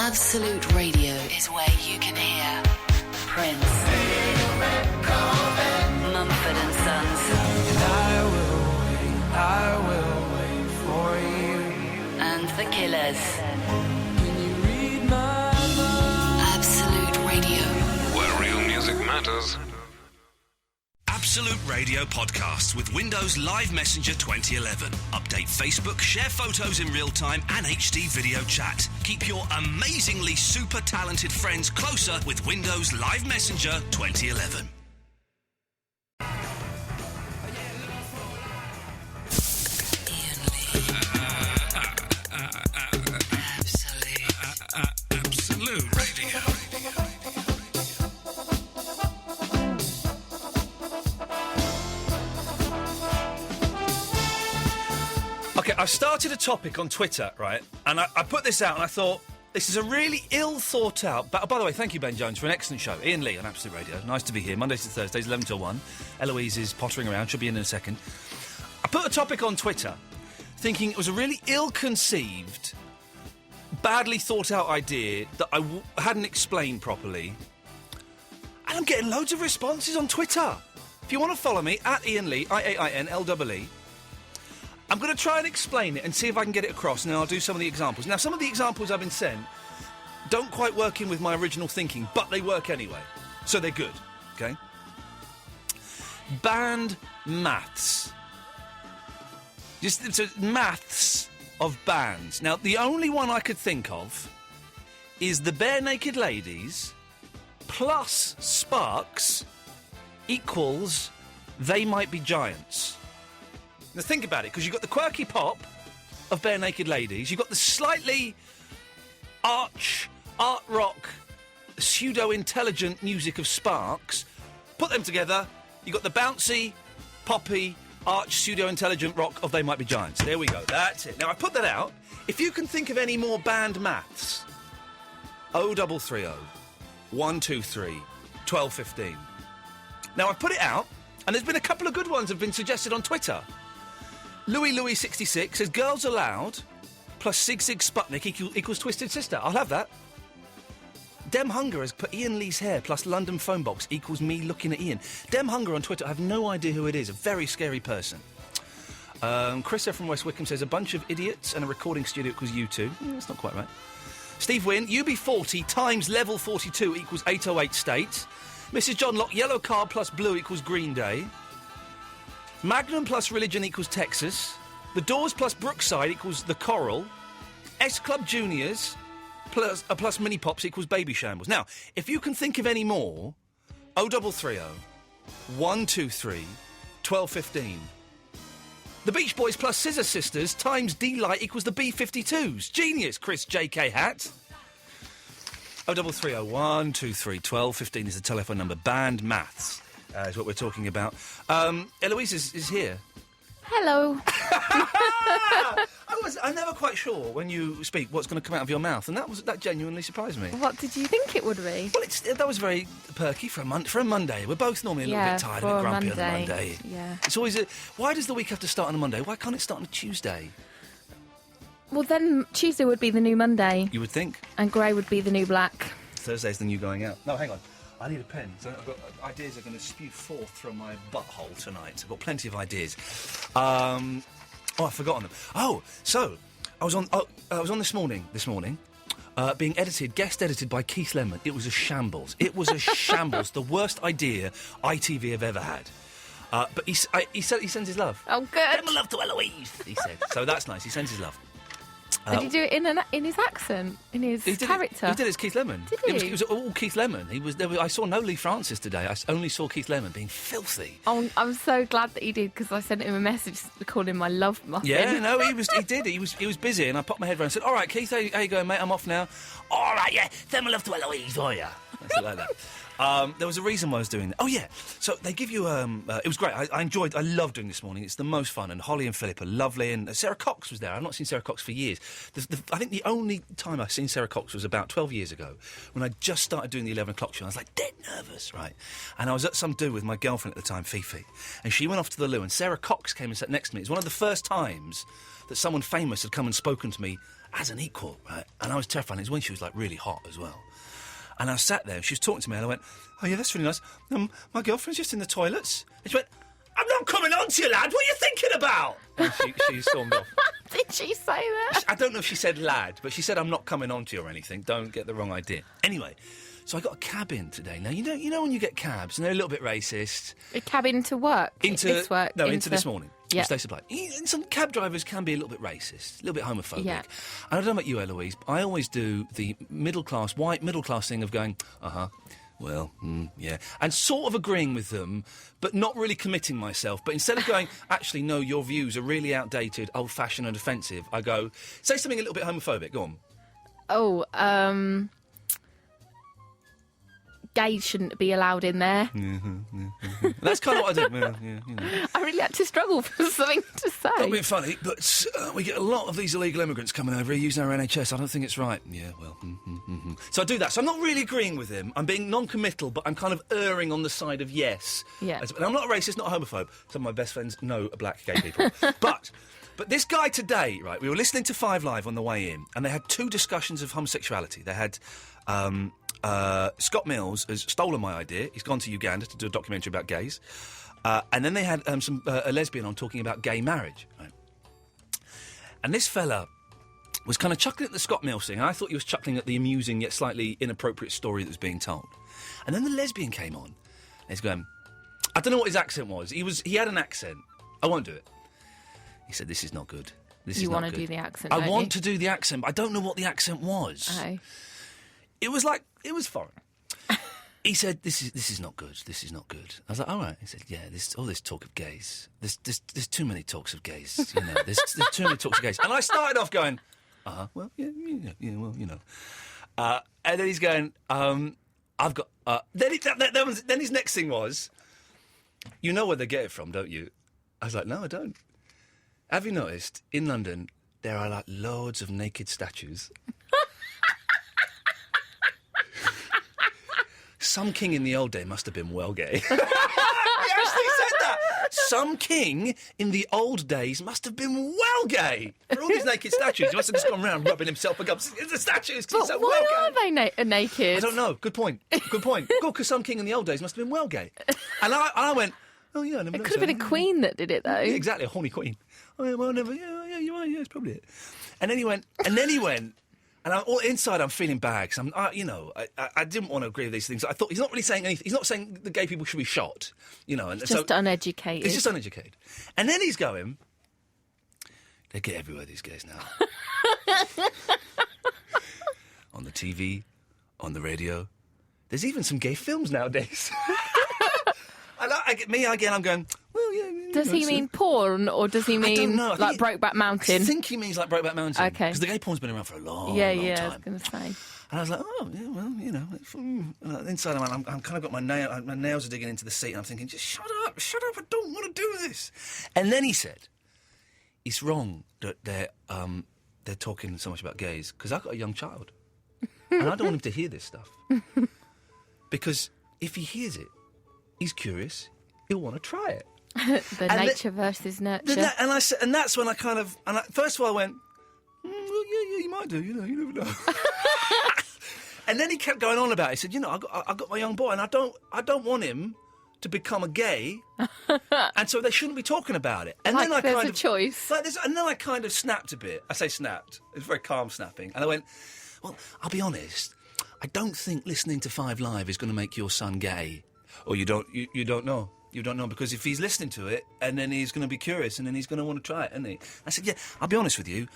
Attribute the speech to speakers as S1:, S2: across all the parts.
S1: Absolute Radio is where you can hear Prince, Mumford and Sons,
S2: I will wait for you,
S1: and The Killers.
S2: Can you read my mind?
S1: Absolute Radio,
S3: where real music matters.
S4: Absolute Radio podcasts with Windows Live Messenger 2011. Update Facebook, share photos in real time and HD video chat. Keep your amazingly super talented friends closer with Windows Live Messenger 2011.
S1: Iain Lee.
S4: Absolute Radio.
S5: Okay, I started a topic on Twitter, right? And I put this out and I thought, this is a really ill thought out... By the way, thank you, Ben Jones, for an excellent show. Iain Lee on Absolute Radio. Nice to be here. Mondays to Thursdays, 11 till 1. Eloise is pottering around. She'll be in a second. I put a topic on Twitter thinking it was a really ill-conceived, badly thought-out idea that I hadn't explained properly. And I'm getting loads of responses on Twitter. If you want to follow me, at Iain Lee, IAINLEE. I'm going to try and explain it and see if I can get it across, and then I'll do some of the examples. Now, some of the examples I've been sent don't quite work in with my original thinking, but they work anyway. So they're good, OK? Band maths. So maths of bands. Now, the only one I could think of is the Bare Naked Ladies plus Sparks equals They Might Be Giants. Now think about it, because you've got the quirky pop of Bare Naked Ladies, you've got the slightly art rock, pseudo-intelligent music of Sparks. Put them together, you've got the bouncy, poppy, pseudo-intelligent rock of They Might Be Giants. There we go, that's it. Now I put that out. If you can think of any more band maths, 0330 123 1215. Now I've put it out, and there's been a couple of good ones that have been suggested on Twitter. Louis66 says Girls Aloud plus Sig Sig Sputnik equals Twisted Sister. I'll have that. Dem Hunger has put Iain Lee's hair plus London phone box equals me looking at Iain. Dem Hunger on Twitter, I have no idea who it is. A very scary person. Chrissa from West Wickham says a bunch of idiots and a recording studio equals U2. That's not quite right. Steve Wynn, UB40 times level 42 equals 808 State. Mrs. John Locke, Yellow Card plus Blue equals Green Day. Magnum plus Religion equals Texas. The Doors plus Brookside equals The Coral. S Club Juniors plus Mini Pops equals Baby Shambles. Now, if you can think of any more, 0330 123 1215. The Beach Boys plus Scissor Sisters times D-Light equals the B-52s. Genius, Chris J.K. Hat. 0330 123 1215 is the telephone number. Band maths is what we're talking about. Eloise is here.
S6: Hello.
S5: I'm never quite sure when you speak what's going to come out of your mouth, and that genuinely surprised me.
S6: What did you think it would be?
S5: Well, that was very perky for a Monday. We're both normally a little bit tired, a bit grumpy on a Monday.
S6: Yeah.
S5: It's always why does the week have to start on a Monday? Why can't it start on a Tuesday?
S6: Well, then Tuesday would be the new Monday.
S5: You would think. And
S6: grey would be the new black.
S5: Thursday's the new going out. No, hang on. I need a pen. So I've got ideas are going to spew forth from my butthole tonight. I've got plenty of ideas. I've forgotten them. Oh, so I was on this morning. Being guest edited by Keith Lemon. It was a shambles. It was a shambles. The worst idea ITV have ever had. But he sends his love.
S6: Oh, good.
S5: Send my love to Eloise, he said. So that's nice. He sends his love.
S6: Did he do it in his accent, in his character?
S5: He did it as Keith Lemon.
S6: Did he?
S5: It was all Keith Lemon. I saw no Lee Francis today. I only saw Keith Lemon being filthy.
S6: Oh, I'm so glad that he did, because I sent him a message calling him my love muffin.
S5: Yeah, no, he did. He was busy, and I popped my head around and said, "All right, Keith, how you going, mate? I'm off now." "All right, yeah. Send my love to Eloise for you." Like that. There was a reason why I was doing that. Oh, yeah. So they give you... it was great. I loved doing this morning. It's the most fun. And Holly and Philip are lovely. And Sarah Cox was there. I've not seen Sarah Cox for years. I think the only time I've seen Sarah Cox was about 12 years ago, when I just started doing the 11 o'clock show. I was like dead nervous, right? And I was at some do with my girlfriend at the time, Fifi. And she went off to the loo, and Sarah Cox came and sat next to me. It was one of the first times that someone famous had come and spoken to me as an equal, right? And I was terrified. And it was when she was, like, really hot as well. And I sat there, and she was talking to me, and I went, oh, yeah, that's really nice. My girlfriend's just in the toilets. And she went, I'm not coming on to you, lad. What are you thinking about? And she stormed off.
S6: Did she say that?
S5: I don't know if she said lad, but she said, I'm not coming on to you or anything. Don't get the wrong idea. Anyway, so I got a cab in today. Now, you know when you get cabs, and they're a little bit racist.
S6: A cab into work?
S5: Into this morning.
S6: Yeah.
S5: Which they supply. Some cab drivers can be a little bit racist, a little bit homophobic.
S6: Yeah.
S5: And I don't know about you, Eloise, but I always do the white middle class thing of going, well, yeah, and sort of agreeing with them, but not really committing myself. But instead of going, actually, no, your views are really outdated, old-fashioned and offensive, I go, say something a little bit homophobic, go on.
S6: Oh, gays shouldn't be allowed in there.
S5: That's kind of what I do. Yeah, you know.
S6: I really had to struggle for something to say.
S5: Not being funny, but we get a lot of these illegal immigrants coming over here using our NHS. I don't think it's right. Yeah, well, So I do that. So I'm not really agreeing with him. I'm being non-committal, but I'm kind of erring on the side of yes.
S6: Yeah.
S5: And I'm not a racist, not a homophobe. Some of my best friends know black gay people. But this guy today, right, we were listening to 5 Live on the way in, and they had 2 discussions of homosexuality. They had... Scott Mills has stolen my idea. He's gone to Uganda to do a documentary about gays. And then they had a lesbian on talking about gay marriage. Right? And this fella was kind of chuckling at the Scott Mills thing, and I thought he was chuckling at the amusing yet slightly inappropriate story that was being told. And then the lesbian came on, and he's going, I don't know what his accent was. He had an accent. I won't do it. He said, this is not good.
S6: You want to do the accent,
S5: I want to do the accent, but I don't know what the accent was.
S6: Oh.
S5: It was foreign. He said, "This is not good. This is not good." I was like, "All right." He said, "Yeah, all this talk of gays. There's too many talks of gays. You know, there's too many talks of gays." And I started off going, well, yeah, well, you know." And then he's going, "I've got." Then his next thing was, "You know where they get it from, don't you?" I was like, "No, I don't." Have you noticed in London there are like loads of naked statues? Some king in the old day must have been well gay. He actually said that. Some king in the old days must have been well gay. For all these naked statues, he must have just gone around rubbing himself against the statues.
S6: But
S5: so
S6: why
S5: well
S6: are they naked?
S5: I don't know. Good point. Good, because some king in the old days must have been well gay. And I went, oh, yeah, I never
S6: It could have been a queen that did it, though.
S5: Yeah, exactly, a horny queen. Oh, yeah, well, never. Yeah, you're right. Yeah, it's probably it. And then he went, and inside I'm feeling bad because I didn't want to agree with these things. I thought he's not really saying anything. He's not saying the gay people should be shot, you know. And
S6: just uneducated.
S5: He's just uneducated. And then he's going, they get everywhere, these gays now. On the TV, on the radio. There's even some gay films nowadays. And I'm going, well, yeah.
S6: Does he mean porn, or does he mean like Brokeback Mountain?
S5: I think he means like Brokeback Mountain.
S6: Okay.
S5: Because the gay porn's been around for a long, long time.
S6: Yeah, I was going to say.
S5: And I was like, oh, yeah, well, you know. Inside, I'm kind of got my nails are digging into the seat, and I'm thinking, just shut up, I don't want to do this. And then he said, it's wrong that they're talking so much about gays, because I've got a young child. And I don't want him to hear this stuff. Because if he hears it, he's curious, he'll want to try it.
S6: Nature versus nurture.
S5: And that's when I kind of... first of all, I went, well, yeah, you might do, you know, you never know. And then he kept going on about it. He said, you know, I got my young boy, and I don't want him to become a gay, and so they shouldn't be talking about it. And
S6: like
S5: then I
S6: there's
S5: kind
S6: a
S5: of...
S6: choice.
S5: Like this, and then I kind of snapped a bit. I say snapped. It was very calm snapping. And I went, well, I'll be honest, I don't think listening to 5 Live is going to make your son gay. Or you don't know. You don't know, because if he's listening to it, and then he's going to be curious, and then he's going to want to try it, isn't he? I said, yeah, I'll be honest with you.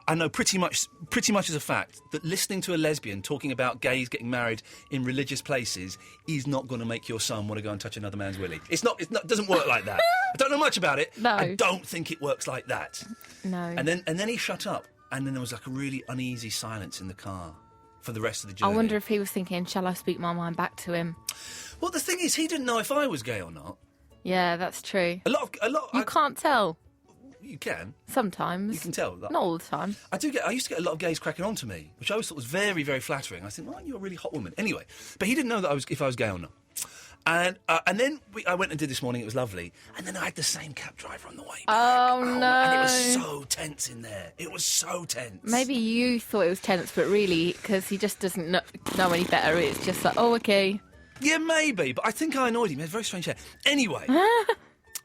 S5: I know pretty much as a fact that listening to a lesbian talking about gays getting married in religious places is not going to make your son want to go and touch another man's willy. It doesn't work like that. I don't know much about it.
S6: No.
S5: I don't think it works like that.
S6: No.
S5: And then he shut up, and then there was like a really uneasy silence in the car for the rest of the journey.
S6: I wonder if he was thinking, shall I speak my mind back to him?
S5: Well, the thing is, he didn't know if I was gay or not.
S6: Yeah, that's true.
S5: A lot.
S6: You can't tell.
S5: You can.
S6: Sometimes.
S5: You can tell.
S6: Not all the time.
S5: I used to get a lot of gays cracking on to me, which I always thought was very, very flattering. I think, well, you're a really hot woman. Anyway, but he didn't know that if I was gay or not. And then I went and did this morning. It was lovely. And then I had the same cab driver on the way back.
S6: Oh, no.
S5: And it was so tense in there. It was so tense.
S6: Maybe you thought it was tense, but really, because he just doesn't know any better, it's just like, oh, okay.
S5: Yeah, maybe. But I think I annoyed him. He had very strange hair. Anyway,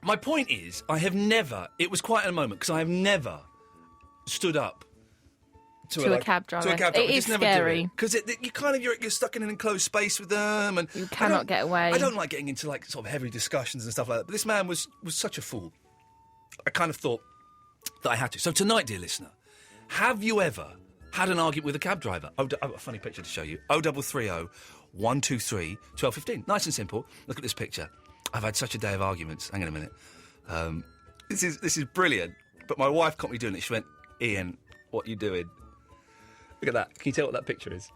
S5: my point is, I have never... It was quite a moment, because I have never stood up
S6: to a cab driver. It is scary.
S5: Because you're stuck in an enclosed space with them, and
S6: you cannot get away.
S5: I don't like getting into like sort of heavy discussions and stuff like that. But this man was such a fool. I kind of thought that I had to. So tonight, dear listener, have you ever had an argument with a cab driver? I've got a funny picture to show you. 0330 123 1215. Nice and simple. Look at this picture. I've had such a day of arguments. Hang on a minute. This is brilliant. But my wife caught me doing it. She went, Ian, what are you doing? Look at that. Can you tell what that picture is?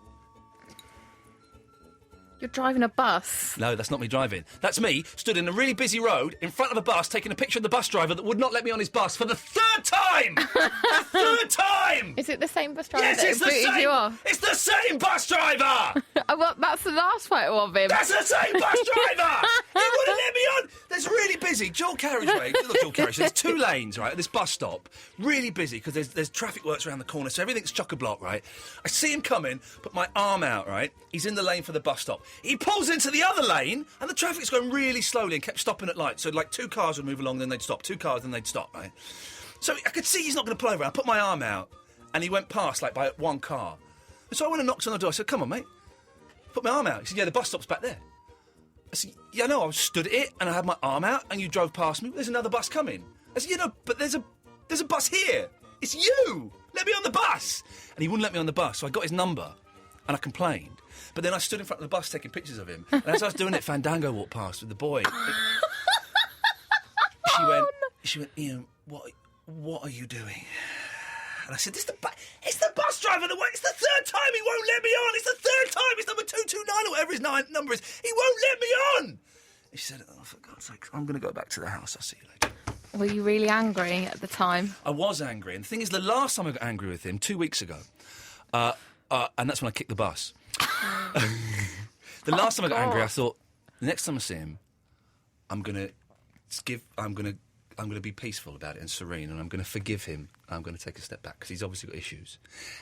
S6: You're driving a bus.
S5: No, that's not me driving. That's me stood in a really busy road in front of a bus taking a picture of the bus driver that would not let me on his bus for the third time! The third time!
S6: Is it the same bus driver
S5: Yes,
S6: that
S5: it's the
S6: booted
S5: same!
S6: you off?
S5: It's the same bus driver!
S6: Well, that's the last photo of him.
S5: That's the same bus driver! He wouldn't let me on! There's really busy. Dual carriageway. Not dual carriageway. There's 2 lanes, right, at this bus stop. Really busy, because there's traffic works around the corner, so everything's chock-a-block, right? I see him coming, put my arm out, right? He's in the lane for the bus stop. He pulls into the other lane, and the traffic's going really slowly and kept stopping at lights. So, like, 2 cars would move along, then they'd stop. 2 cars, then they'd stop, right? So I could see he's not going to pull over. I put my arm out, and he went past, like, by 1 car. And so I went and knocked on the door. I said, come on, mate. Put my arm out. He said, yeah, the bus stop's back there. I said, yeah, no, I was stood at it, and I had my arm out, and you drove past me. There's another bus coming. I said, yeah, no, but there's a bus here. It's you. Let me on the bus. And he wouldn't let me on the bus, so I got his number, and I complained. But then I stood in front of the bus taking pictures of him. And as I was doing it, Fandango walked past with the boy. She went, Ian, what are you doing? And I said, it's the bus driver that works. It's the third time he won't let me on. It's the third time. It's number 229 or whatever his number is. He won't let me on. And she said, oh, for God's sake, I'm going to go back to the house. I'll see you later.
S6: Were you really angry at the time?
S5: I was angry. And the thing is, the last time I got angry with him, 2 weeks ago, and that's when I kicked the bus. The last time I got angry, I thought, the next time I see him, I'm gonna be peaceful about it and serene, and I'm gonna forgive him. I'm gonna take a step back because he's obviously got issues.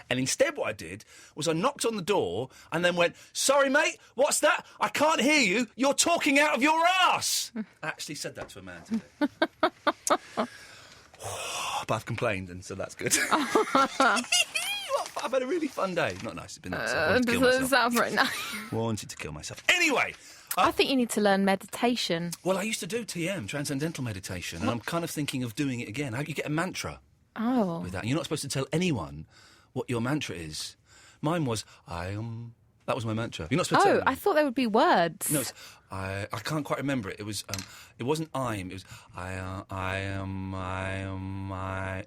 S5: And instead, what I did was I knocked on the door and then went, "Sorry, mate, what's that? I can't hear you. You're talking out of your ass." I actually said that to a man today. But I've complained, and so that's good. I've had a really fun day. Not nice. It's been nice. I wanted to kill myself.
S6: Sound very nice.
S5: Wanted to kill myself. Anyway.
S6: I think you need to learn meditation.
S5: Well, I used to do TM, Transcendental Meditation, and I'm kind of thinking of doing it again. You get a mantra with that. You're not supposed to tell anyone what your mantra is. Mine was, I am... That was my mantra. You're not supposed to tell anyone.
S6: I thought there would be words.
S5: No, it's, I can't quite remember it. It was, it wasn't I'm, it was, I am,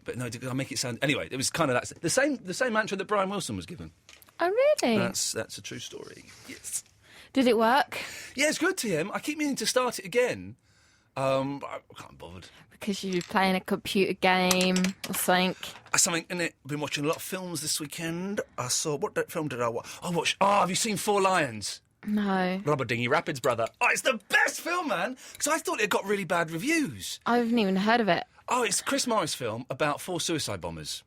S5: but no, I'll make it sound... Anyway, it was kind of that... The same mantra that Brian Wilson was given.
S6: Oh, really?
S5: That's a true story, yes.
S6: Did it work?
S5: Yeah, it's good, TM. I keep meaning to start it again. I can't be bothered.
S6: Because you're playing a computer game or something.
S5: Something in it. Been watching a lot of films this weekend. I saw... What film did I watch? I watched... Oh, have you seen Four Lions?
S6: No.
S5: Rubber Dinghy Rapids, brother. Oh, it's the best film, man. Because I thought it got really bad reviews.
S6: I haven't even heard of it.
S5: Oh, it's a Chris Morris film about 4 suicide bombers.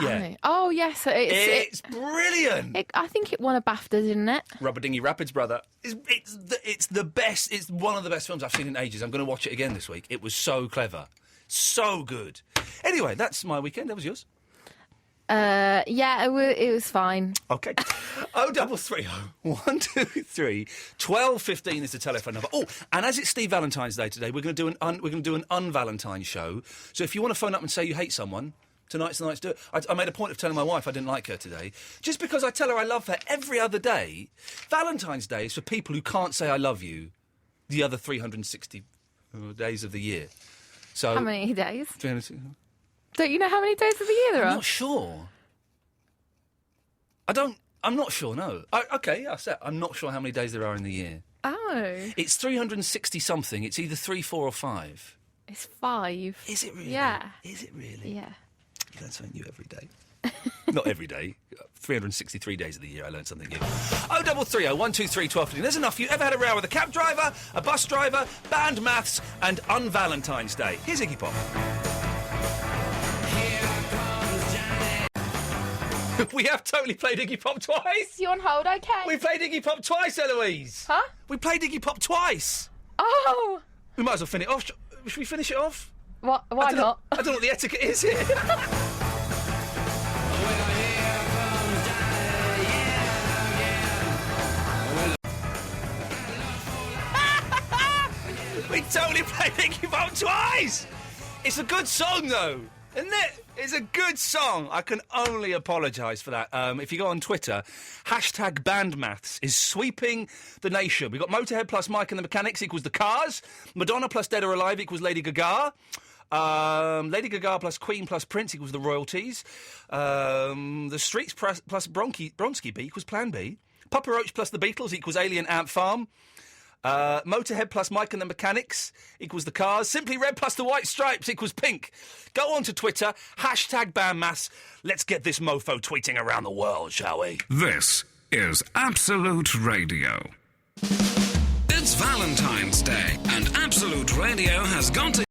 S5: Yeah.
S6: Oh, yes.
S5: It's brilliant.
S6: I think it won a BAFTA, didn't it?
S5: Rubber Dinghy Rapids, brother. It's the best. It's one of the best films I've seen in ages. I'm going to watch it again this week. It was so clever. So good. Anyway, that's my weekend. That was yours.
S6: Yeah, it was fine.
S5: Okay. 0330 123 1215 is the telephone number. Oh, and as it's Steve Valentine's Day today, we're going to do an un-Valentine show. So if you want to phone up and say you hate someone, tonight's the night to do it. I made a point of telling my wife I didn't like her today, just because I tell her I love her every other day. Valentine's Day is for people who can't say I love you the other 360 days of the year. So
S6: how many days?
S5: 360.
S6: Don't you know how many days of the year there are?
S5: I'm not sure. I'm not sure, no. Okay, I said I'm not sure how many days there are in the year.
S6: Oh.
S5: It's 360 something. It's either 3, 4 or 5.
S6: It's 5.
S5: Is it really?
S6: Yeah.
S5: Is it really?
S6: Yeah.
S5: You learn something new every day. Not every day. 363 days of the year I learn something new. 0330 123 1215. There's enough for you. Ever had a row with a cab driver, a bus driver, banned maths, and un-Valentine's Day? Here's Iggy Pop. We have totally played Iggy Pop twice.
S6: You on hold, okay?
S5: We played Iggy Pop twice, Eloise.
S6: Huh?
S5: We played Iggy Pop twice.
S6: Oh!
S5: We might as well finish it off. Should we finish it off?
S6: What? Why not?
S5: I don't know what the etiquette is here. We totally played Iggy Pop twice. It's a good song, though, isn't it? It's a good song. I can only apologise for that. If you go on Twitter, #bandmaths is sweeping the nation. We've got Motorhead plus Mike and the Mechanics equals the Cars. Madonna plus Dead or Alive equals Lady Gaga. Lady Gaga plus Queen plus Prince equals the Royalties. The Streets plus Bronski B equals Plan B. Papa Roach plus the Beatles equals Alien Ant Farm. Motorhead plus Mike and the Mechanics equals the Cars. Simply Red plus the White Stripes equals Pink. Go on to Twitter, #bandmaths. Let's get this mofo tweeting around the world, shall we?
S3: This is Absolute Radio. It's Valentine's Day, and Absolute Radio has gone to...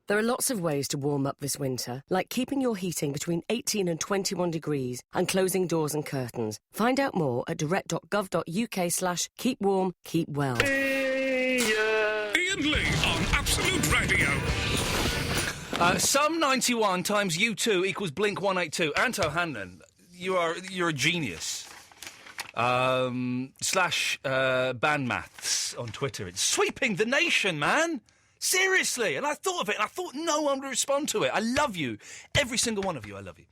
S7: There are lots of ways to warm up this winter, like keeping your heating between 18 and 21 degrees and closing doors and curtains. Find out more at direct.gov.uk/keep warm, keep well.
S3: Iain Lee on Absolute Radio.
S5: Sum 91 times U2 equals Blink 182. Anto Hanlon, you're a genius. /bandmaths on Twitter. It's sweeping the nation, man. Seriously. And I thought of it, and I thought no one would respond to it. I love you. Every single one of you, I love you.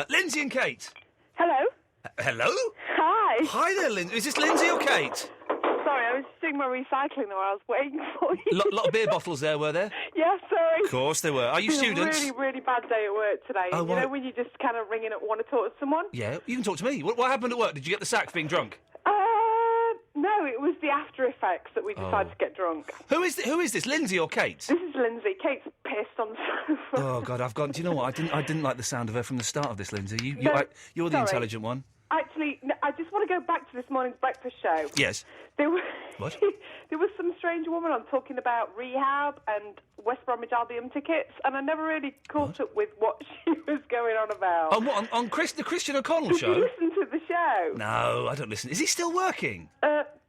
S5: Lindsay and Kate.
S8: Hello.
S5: Hello?
S8: Hi.
S5: Hi there, Lindsay. Is this Lindsay or Kate?
S8: Sorry, I was doing my recycling while I was waiting for you.
S5: Lot of beer bottles there, were there?
S8: Yeah, sorry.
S5: Of course there were. Are you
S8: It's been
S5: students?
S8: a really, really bad day at work today.
S5: Oh,
S8: you
S5: why?
S8: know when you just kind of ring in and want to talk to someone?
S5: Yeah, you can talk to me. What happened at work? Did you get the sack for being drunk?
S8: No, it was the after effects that we decided to get drunk.
S5: Who is this? Lindsay or Kate?
S8: This is Lindsay. Kate's pissed on the sofa.
S5: Oh God, I've gone. Do you know what? I didn't like the sound of her from the start of this, Lindsay.
S8: No,
S5: you're the
S8: sorry.
S5: intelligent one.
S8: Actually, no, I just want to go back to this morning's breakfast show.
S5: Yes.
S8: There was
S5: What?
S8: There was some strange woman on talking about rehab and West Bromwich Albion tickets, and I never really caught up with what she was going on about.
S5: On what? On the Christian O'Connell
S8: Did
S5: show?
S8: you listen to the show?
S5: No, I don't listen. Is he still working?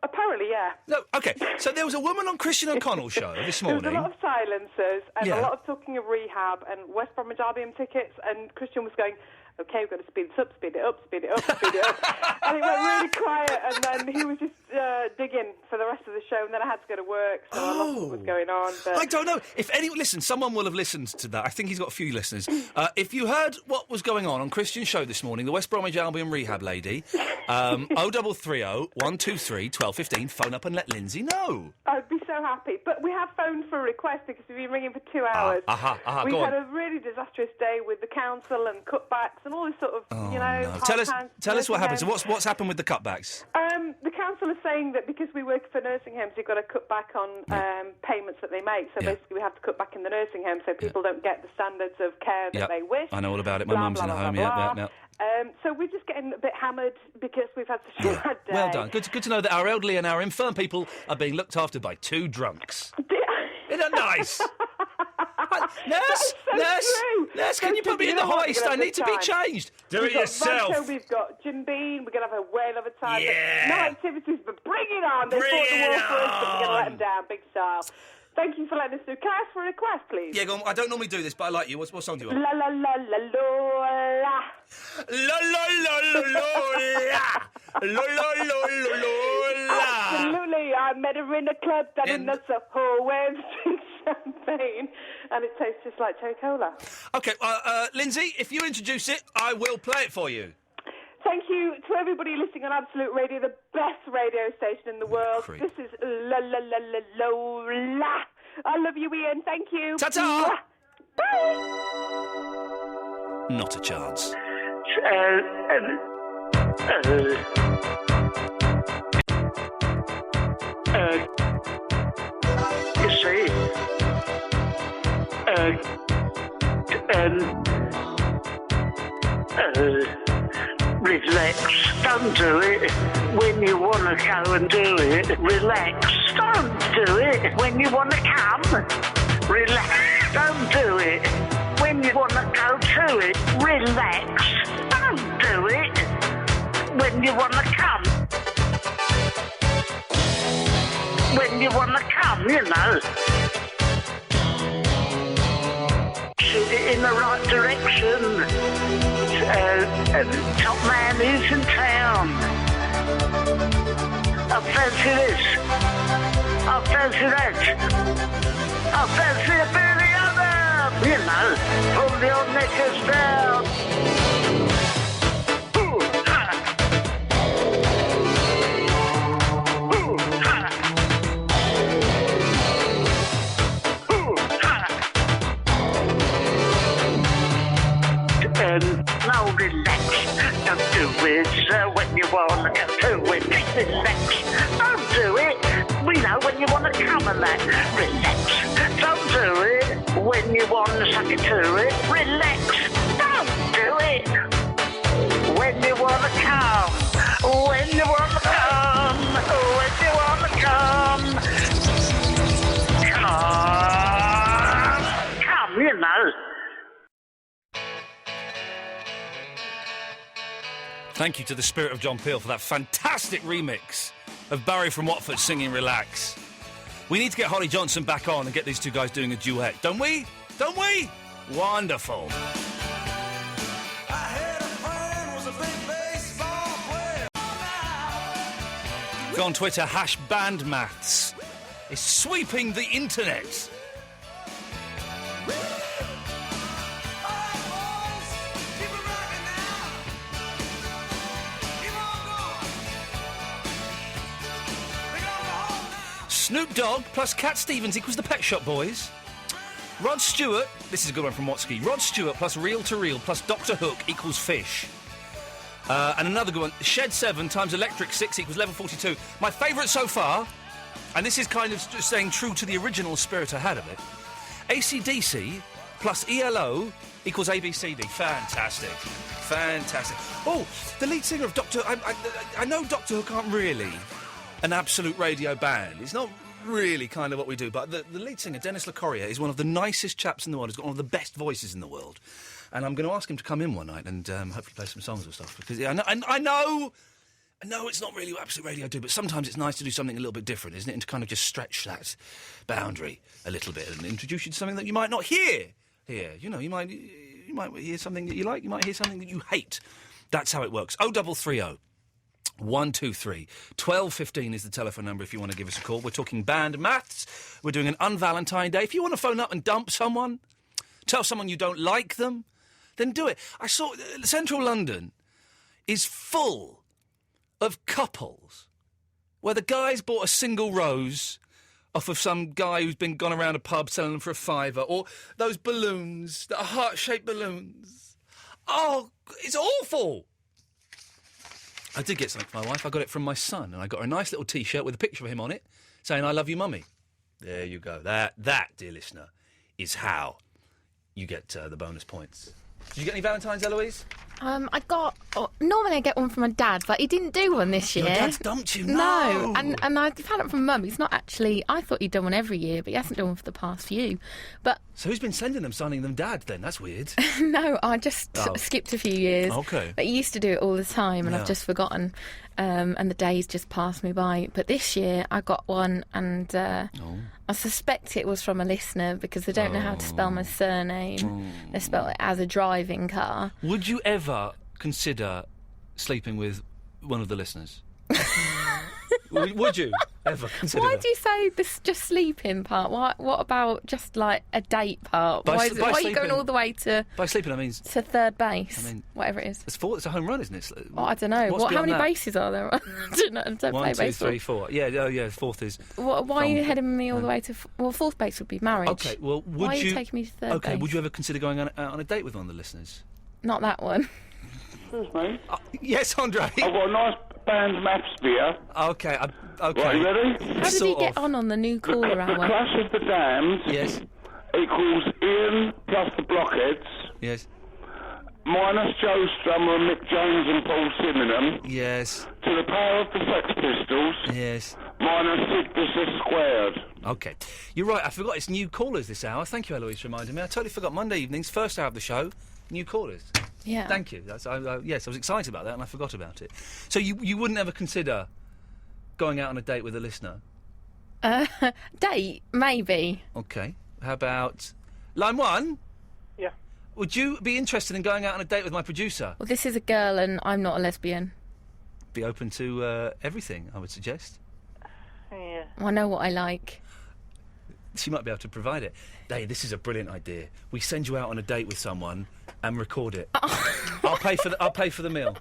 S8: Apparently, yeah.
S5: No. Okay. So there was a woman on Christian O'Connell show this
S8: There
S5: morning.
S8: was a lot of silencers and
S5: Yeah.
S8: a lot of talking of rehab and West Bromwich Albion tickets, and Christian was going, OK, we've got to speed this up, speed it up, speed it up, speed it up. And it went really quiet, and then he was just digging for the rest of the show, and then I had to go to work, so I lost what was going on. But...
S5: I don't know. If anyone... Listen, someone will have listened to that. I think he's got a few listeners. If you heard what was going on Christian's show this morning, the West Bromwich Albion rehab lady, 0330 123 1215, phone up and let Lindsay know.
S8: I'd be so happy. But we have phoned for a request because we've been ringing for 2 hours. We've
S5: go
S8: had
S5: on.
S8: a really disastrous day with the council and cutbacks and all this sort of,
S5: No.
S8: hard times.
S5: Tell us what happened. So
S8: nursing
S5: what's happened with the cutbacks?
S8: homes. The council is saying that because we work for nursing homes, you've got to cut back on payments that they make. So basically we have to cut back in the nursing home so people don't get the standards of care that they wish.
S5: I know all about it. My
S8: Blah,
S5: mum's
S8: blah,
S5: in a
S8: blah,
S5: home.
S8: blah,
S5: Yeah.
S8: So we're just getting a bit hammered because we've had such a bad day.
S5: Well done. Good to know that our elderly and our infirm people are being looked after by two drunks. Isn't that nice? Nurse, can you put me in the hoist? I need to be changed. Do it yourself.
S8: Vodka, we've got Jim Beam. We're going to have a whale of a time.
S5: Yeah.
S8: No activities, but bring it on. They fought the war for us, but we're going to let them down. Big style. Thank you for letting us do. Can I ask for a request, please?
S5: Yeah, go on. I don't normally do this, but I like you. What song do you want?
S8: La la la la la.
S5: La la la la la la la la.
S8: Absolutely. I met her in a club down in the Soho where champagne, and it tastes just like cherry cola.
S5: Okay, Lindsay, if you introduce it, I will play it for you.
S8: Thank you to everybody listening on Absolute Radio, the best radio station in the world.
S5: Creep.
S8: This is La La La La Lola. I love you, Iain. Thank you.
S5: Ta-ta.
S8: Bye.
S5: Not a chance.
S9: You see, Relax. Don't do it when you want to go and do it. Relax. Don't do it when you want to come. Relax. Don't do it when you want to go to it. Relax. Don't do it when you want to come. When you want to come, you know. Shoot it in the right direction. Top man is in town. I fancy this. I fancy that. I fancy a bit of the other. You know, pull your knickers down. Ooh, ha. Ooh, ha. Ooh, ha. No, relax. Don't do it when you want to do it. Relax. Don't do it. We know when you want to come and that. Relax. Don't do it when you want to suck it to it. Relax. Don't do it when you want to come. When you want to come. When you want to come. Come, you know.
S5: Thank you to the spirit of John Peel for that fantastic remix of Barry from Watford singing Relax. We need to get Holly Johnson back on and get these two guys doing a duet, don't we? Don't we? Wonderful. Go on Twitter, #bandmaths. It's sweeping the internet. Snoop Dogg plus Cat Stevens equals the Pet Shop Boys. Rod Stewart, this is a good one from Watsky. Rod Stewart plus Reel to Reel plus Doctor Hook equals Fish. And another good one, Shed 7 times Electric 6 equals Level 42. My favourite so far, and this is kind of staying true to the original spirit I had of it, AC/DC plus ELO equals ABCD. Fantastic. Fantastic. Oh, the lead singer of Doctor... I know Doctor Hook aren't really an absolute radio band. It's not really kind of what we do, but the lead singer, Dennis LaCorriere, is one of the nicest chaps in the world. He's got one of the best voices in the world. And I'm going to ask him to come in one night and hopefully play some songs or stuff. Because I know it's not really what absolute radio do, but sometimes it's nice to do something a little bit different, isn't it? And to kind of just stretch that boundary a little bit and introduce you to something that you might not hear here. You know, you might hear something that you like, you might hear something that you hate. That's how it works. 0330 123 1215 is the telephone number if you want to give us a call. We're talking band maths. We're doing an un-Valentine Day. If you want to phone up and dump someone, tell someone you don't like them, then do it. I saw central London is full of couples where the guy's bought a single rose off of some guy who's been gone around a pub selling them for a £5, or those balloons that are heart-shaped balloons. Oh, it's awful. I did get something for my wife. I got it from my son, and I got her a nice little T-shirt with a picture of him on it, saying, "I love you, Mummy." There you go. That, dear listener, is how you get the bonus points. Did you get any Valentines, Eloise?
S6: I got... normally I get one from my dad, but he didn't do one this year.
S5: Your dad's dumped you?
S6: No. And I found out from Mum, he's not actually... I thought he'd done one every year, but he hasn't done one for the past few. But...
S5: So who's been signing them Dad, then? That's weird.
S6: No, I just skipped a few years.
S5: Okay.
S6: But he used to do it all the time, and I've just forgotten. And the days just passed me by. But this year I got one, and I suspect it was from a listener because they don't know how to spell my surname. They spell it as a driving car.
S5: Would you ever consider sleeping with one of the listeners? Would you ever consider
S6: Why
S5: that?
S6: do you say this just sleeping part? What about just like a date part? Why are you going all the way to...
S5: By sleeping, I mean...
S6: To third base, whatever it is.
S5: It's a home run, isn't it?
S6: Oh, I don't know. How many bases are there? I don't know. I don't play
S5: 1, 2,
S6: baseball.
S5: 3, 4. Yeah, fourth is...
S6: Why are you heading me all the way to... Well, fourth base would be marriage.
S5: OK, well, would you...
S6: Why are you taking me to third base?
S5: OK, would you ever consider going on a date with one of the listeners?
S6: Not that one.
S9: Excuse me.
S5: Yes, Andre.
S9: I've got a nice band maths beer.
S5: OK, OK.
S9: Right, you ready?
S6: How did he get on the new caller hour?
S9: The Clash of the Dams
S5: yes.
S9: equals Iain plus the Blockheads.
S5: Yes.
S10: minus Joe Strummer, Mick Jones and Paul Simonham.
S5: Yes.
S10: To the power of the Sex Pistols.
S5: Yes.
S10: Minus Sigma squared.
S5: OK. You're right, I forgot it's new callers this hour. Thank you, Eloise, for reminding me. I totally forgot. Monday evenings, first hour of the show, new callers.
S6: Yeah.
S5: Thank you. Yes, I was excited about that and I forgot about it. So you wouldn't ever consider going out on a date with a listener?
S6: Date? Maybe.
S5: OK. How about... Line 1?
S11: Yeah.
S5: Would you be interested in going out on a date with my producer?
S6: Well, this is a girl and I'm not a lesbian.
S5: Be open to everything, I would suggest.
S11: Yeah.
S6: I know what I like.
S5: She might be able to provide it. Hey, this is a brilliant idea. We send you out on a date with someone and record it. I'll pay for the meal.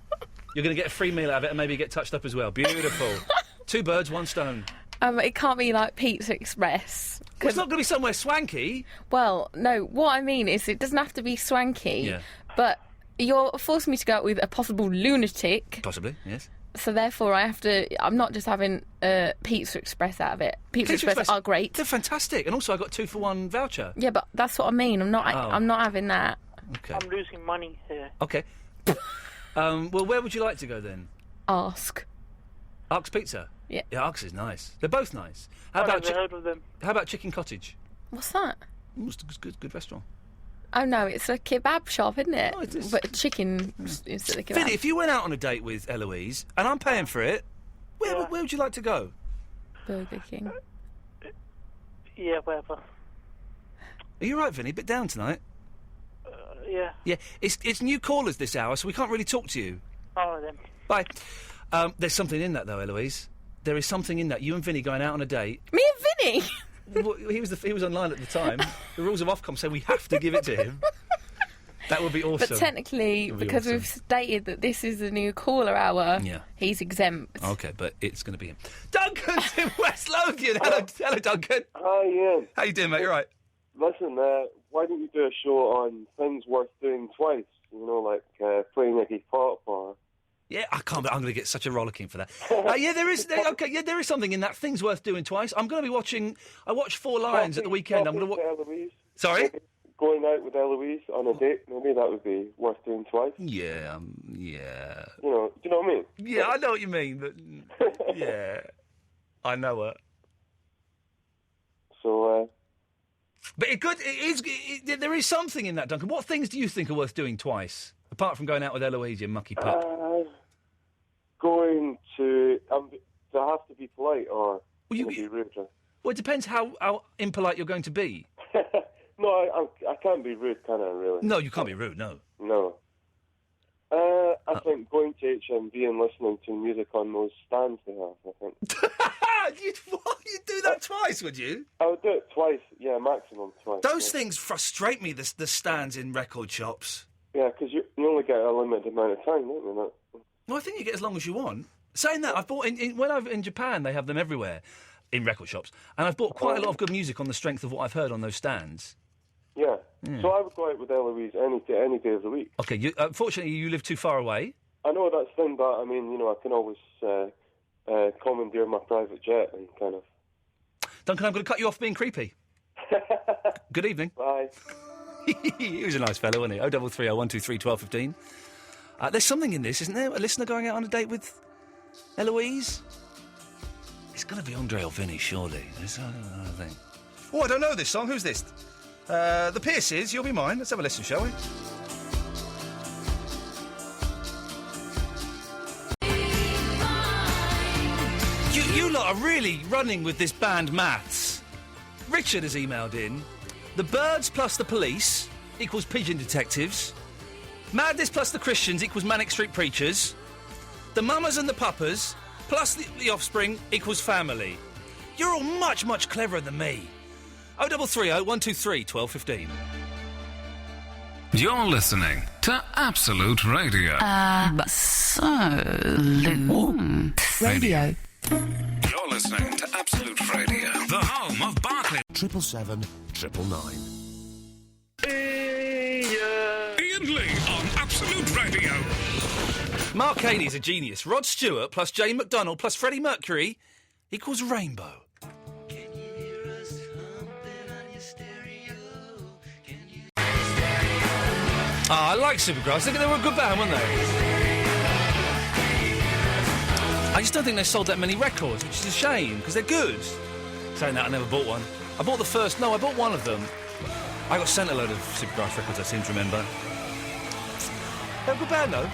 S5: You're going to get a free meal out of it and maybe get touched up as well. Beautiful. 2 birds, 1 stone.
S6: It can't be like Pizza Express.
S5: Well, it's not going to be somewhere swanky.
S6: Well, no, what I mean is it doesn't have to be swanky, but you're forcing me to go out with a possible lunatic.
S5: Possibly, yes.
S6: So therefore I'm not just having Pizza Express out of it. Pizza Express are great.
S5: They're fantastic. And also I got 2-for-1 voucher.
S6: Yeah, but that's what I mean. I'm not having that.
S5: Okay.
S11: I'm losing money here.
S5: Okay. Well, where would you like to go then?
S6: Ask
S5: Pizza?
S6: Yeah.
S5: Yeah, Arks is nice. They're both nice.
S11: I've never heard of them.
S5: How about Chicken Cottage?
S6: What's that?
S5: It's a good restaurant.
S6: Oh no, it's a kebab shop, isn't it?
S5: Oh, it is.
S6: But chicken instead of kebab.
S5: Vinny, if you went out on a date with Eloise, and I'm paying for it, where would you like to go?
S6: Burger King.
S11: Yeah, whatever.
S5: Are you right, Vinny? A bit down tonight?
S11: Yeah.
S5: Yeah, it's new callers this hour, so we can't really talk to you.
S11: All right, then.
S5: Bye. There's something in that, though, Eloise. There is something in that. You and Vinny going out on a date.
S6: Me and Vinny?
S5: Well, he was online at the time. The rules of Ofcom say we have to give it to him. That would be awesome.
S6: But technically, because we've stated that this is a new caller hour, he's exempt.
S5: OK, but it's going to be him. Duncan's in West Lothian. Hello, Duncan.
S12: Hi, Ian.
S5: How you doing, mate? You all right?
S12: Listen, why don't you do a show on things worth doing twice? You know, like playing a guitar or...
S5: Yeah, I can't. I'm going to get such a rollicking for that. There is something in that. Things worth doing twice. I'm going to be watching. I watched 4 Lions at the weekend. I'm going to watch. Sorry.
S12: Going out with Eloise on a date, maybe that would be worth doing twice.
S5: Yeah.
S12: You know, do you know what I mean?
S5: Yeah, I know what you mean, but yeah, I know it.
S12: So.
S5: But there is something in that, Duncan. What things do you think are worth doing twice, apart from going out with Eloise, you mucky pup?
S12: Going to... do I have to be polite or be rude?
S5: Well, it depends how impolite you're going to be.
S12: No, I can't be rude, can I, really?
S5: No, you can't be rude, no.
S12: No. I think going to HMV and listening to music on those stands they have, I think.
S5: You'd do that twice, would you?
S12: I would do it twice, yeah, maximum twice.
S5: Those things frustrate me, the stands in record shops.
S12: Yeah, because you only get a limited amount of time, don't you?
S5: Well, I think you get as long as you want. Saying that, I've bought... when I was in Japan, they have them everywhere in record shops, and I've bought quite a lot of good music on the strength of what I've heard on those stands.
S12: Yeah. So I would go out with Eloise any day of the week.
S5: OK, unfortunately, you live too far away.
S12: I know that's the thing, but, I mean, you know, I can always commandeer my private jet and kind of...
S5: Duncan, I'm going to cut you off being creepy. Good evening.
S12: Bye.
S5: He was a nice fellow, wasn't he? 0330 123 1215. There's something in this, isn't there? A listener going out on a date with Eloise? It's going to be Andre or Vinny, surely. I don't think. Oh, I don't know this song. Who's this? The Pierces, You'll Be Mine. Let's have a listen, shall we? You lot are really running with this band maths. Richard has emailed in. The Birds plus the Police equals Pigeon Detectives. Madness plus the Christians equals Manic Street Preachers. The Mamas and the Papas plus the Offspring equals Family. You're all much, much cleverer than me. 0330 123 1215.
S3: You're listening to Absolute Radio.
S1: Absolute Radio.
S3: You're listening to Absolute Radio, the home of Barclay.
S13: 777 999.
S3: Ian Lee on Absolute Radio.
S5: Mark Haney's a genius. Rod Stewart plus Jane McDonald plus Freddie Mercury equals Rainbow. I like Supergrass. They were a good band, weren't they? I just don't think they sold that many records, which is a shame, because they're good. Saying that, I never bought one. I bought I bought one of them. I got sent a load of Supergrass records, I seem to remember. They're a good band, though.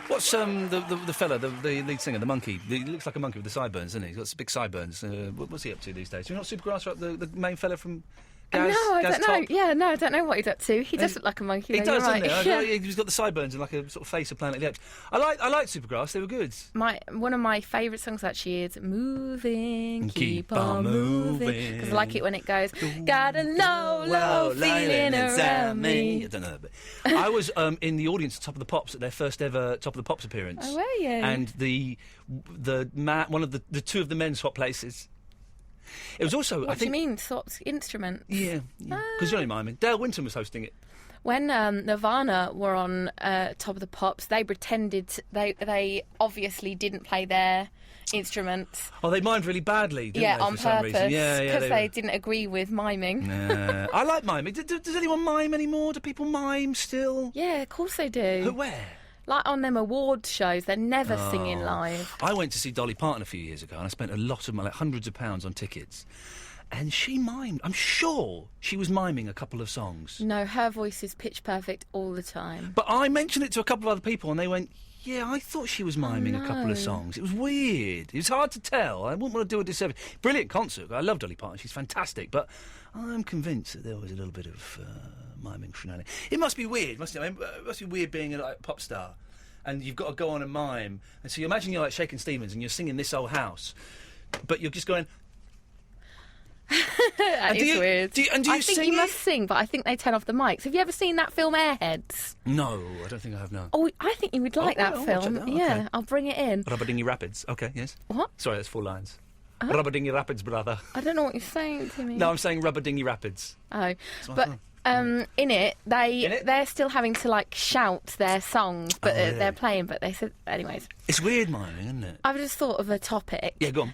S5: What's the fella, the lead singer, the monkey? He looks like a monkey with the sideburns, doesn't he? He's got big sideburns. What's he up to these days? Do you know Supergrass, the main fella from Gaz?
S6: No, I
S5: Gaz
S6: don't know.
S5: Top?
S6: Yeah, no, I don't know what he's up to. He does look like a monkey.
S5: He
S6: though,
S5: does,
S6: you're
S5: doesn't
S6: right.
S5: he?
S6: Yeah.
S5: He's got the sideburns and like a sort of face of Planet of the Apes. I like Supergrass. They were good.
S6: One of my favourite songs actually is "Moving,
S5: Keep
S6: Keep on Moving," because I like it when it goes, "Got a low feeling around me."
S5: I don't know that bit. I was in the audience at Top of the Pops at their first ever Top of the Pops appearance.
S6: Oh, were you?
S5: And one of the two of the men swapped places. It was also,
S6: What do you mean, swapped instruments?
S5: Yeah, because you're only miming. Dale Winton was hosting it.
S6: When Nirvana were on Top of the Pops, they pretended they obviously didn't play their instruments.
S5: Oh, they mimed really badly, didn't they,
S6: on
S5: for some
S6: purpose,
S5: reason? Yeah,
S6: because they didn't agree with miming.
S5: I like miming. Does anyone mime anymore? Do people mime still?
S6: Yeah, of course they do.
S5: Where?
S6: Like on them award shows, they're never singing live.
S5: I went to see Dolly Parton a few years ago, and I spent a lot of money, like hundreds of pounds on tickets. And she mimed. I'm sure she was miming a couple of songs.
S6: No, her voice is pitch perfect all the time.
S5: But I mentioned it to a couple of other people, and they went, yeah, I thought she was miming a couple of songs. It was weird. It was hard to tell. I wouldn't want to do a disservice. Brilliant concert. I love Dolly Parton. She's fantastic. But I'm convinced that there was a little bit of miming shenanigans. It must be weird, mustn't it? It must be weird being a pop star. And you've got to go on and mime. And so you imagine you're like Shakin' Stevens and you're singing This Old House, but you're just going...
S6: That is weird. I think you
S5: it?
S6: must sing, but I think they turn off the mics. Have you ever seen that film Airheads?
S5: No, I don't think I have, no.
S6: Oh, I think you would like that
S5: I'll
S6: film.
S5: watch it now,
S6: Yeah,
S5: okay.
S6: I'll bring it in.
S5: Rubberdingy Rapids. Okay, yes.
S6: What?
S5: Sorry, that's 4 lines. Rubberdingy Rapids, brother.
S6: I don't know what you're saying to me.
S5: No, I'm saying Rubberdingy Rapids.
S6: Oh, but in it, they're still having to like shout their songs, but they're playing. But they said, anyways.
S5: It's weird miming, isn't it?
S6: I've just thought of a topic.
S5: Yeah, go on.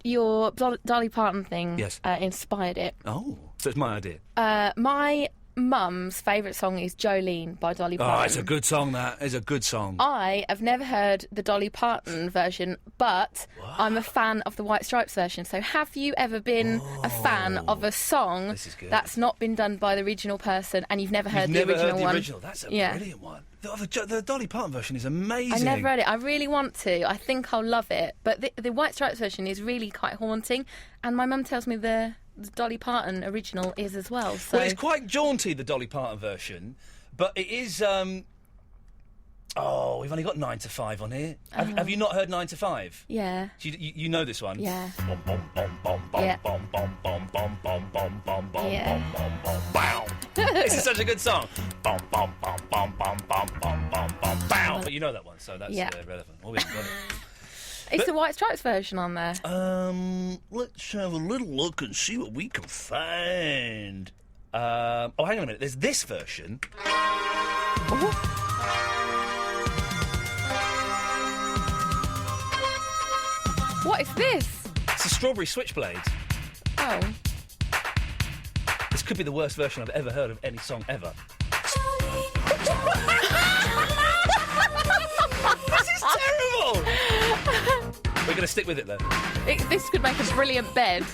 S6: Your Dolly Parton thing
S5: Yes.
S6: inspired it.
S5: Oh, so it's my idea.
S6: My mum's favourite song is Jolene by Dolly Parton.
S5: Oh, it's a good song, that. It's a good song.
S6: I have never heard the Dolly Parton version, but I'm a fan of the White Stripes version. So have you ever been a fan of a song that's not been done by the original person and you've never heard the original one?
S5: That's a brilliant one. The Dolly Parton version is amazing.
S6: I never heard it. I really want to. I think I'll love it. But the White Stripes version is really quite haunting. And my mum tells me the Dolly Parton original is as well. So.
S5: Well, it's quite jaunty, the Dolly Parton version, but it is... Oh, we've only got 9 to 5 on here. Have you not heard 9 to 5?
S6: Yeah.
S5: You know this one?
S6: Yeah.
S5: This is such a good song. But you know that one, so that's relevant. Well, we haven't got it.
S6: Is the White Stripes version on there?
S5: Let's have a little look and see what we can find. Hang on a minute. There's this version.
S6: What is this?
S5: It's a Strawberry Switchblade.
S6: Oh.
S5: This could be the worst version I've ever heard of any song ever. This is terrible! We're going to stick with it, though.
S6: This could make a brilliant bed.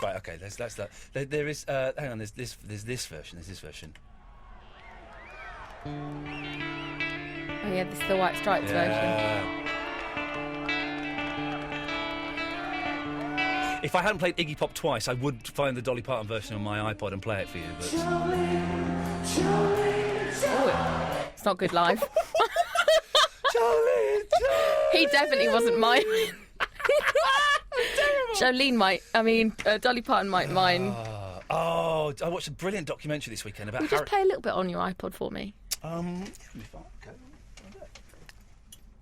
S5: Right, okay, that's that. There is... hang on, there's this version. There's this version.
S6: Oh, yeah, this is the White Stripes version.
S5: If I hadn't played Iggy Pop twice, I would find the Dolly Parton version on my iPod and play it for you, but...
S6: Oh, it's not good live. He definitely wasn't miming. Jolene might. I mean, Dolly Parton might mime.
S5: Oh, I watched a brilliant documentary this weekend about...
S6: Will you just play a little bit on your iPod for me?
S5: Okay.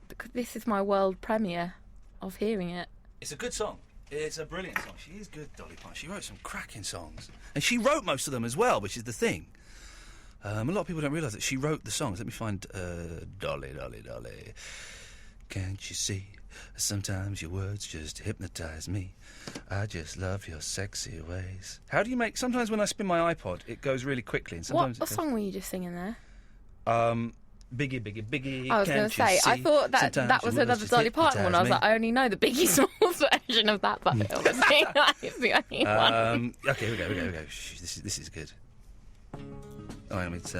S6: Because this is my world premiere of hearing it.
S5: It's a good song. It's a brilliant song. She is good, Dolly Parton. She wrote some cracking songs. And she wrote most of them as well, which is the thing. A lot of people don't realise that she wrote the songs. Let me find Dolly. can't you see? Sometimes your words just hypnotise me. I just love your sexy ways. How do you make... Sometimes when I spin my iPod, it goes really quickly. And sometimes
S6: What song were you just singing there?
S5: Biggie, biggie, biggie.
S6: I was going to say, I thought that was another Dolly Parton one. I was like, I only know the Biggie Smalls version of that, but obviously it's the only one.
S5: Okay, here we go. Shh, this is good. Oh, I mean, it's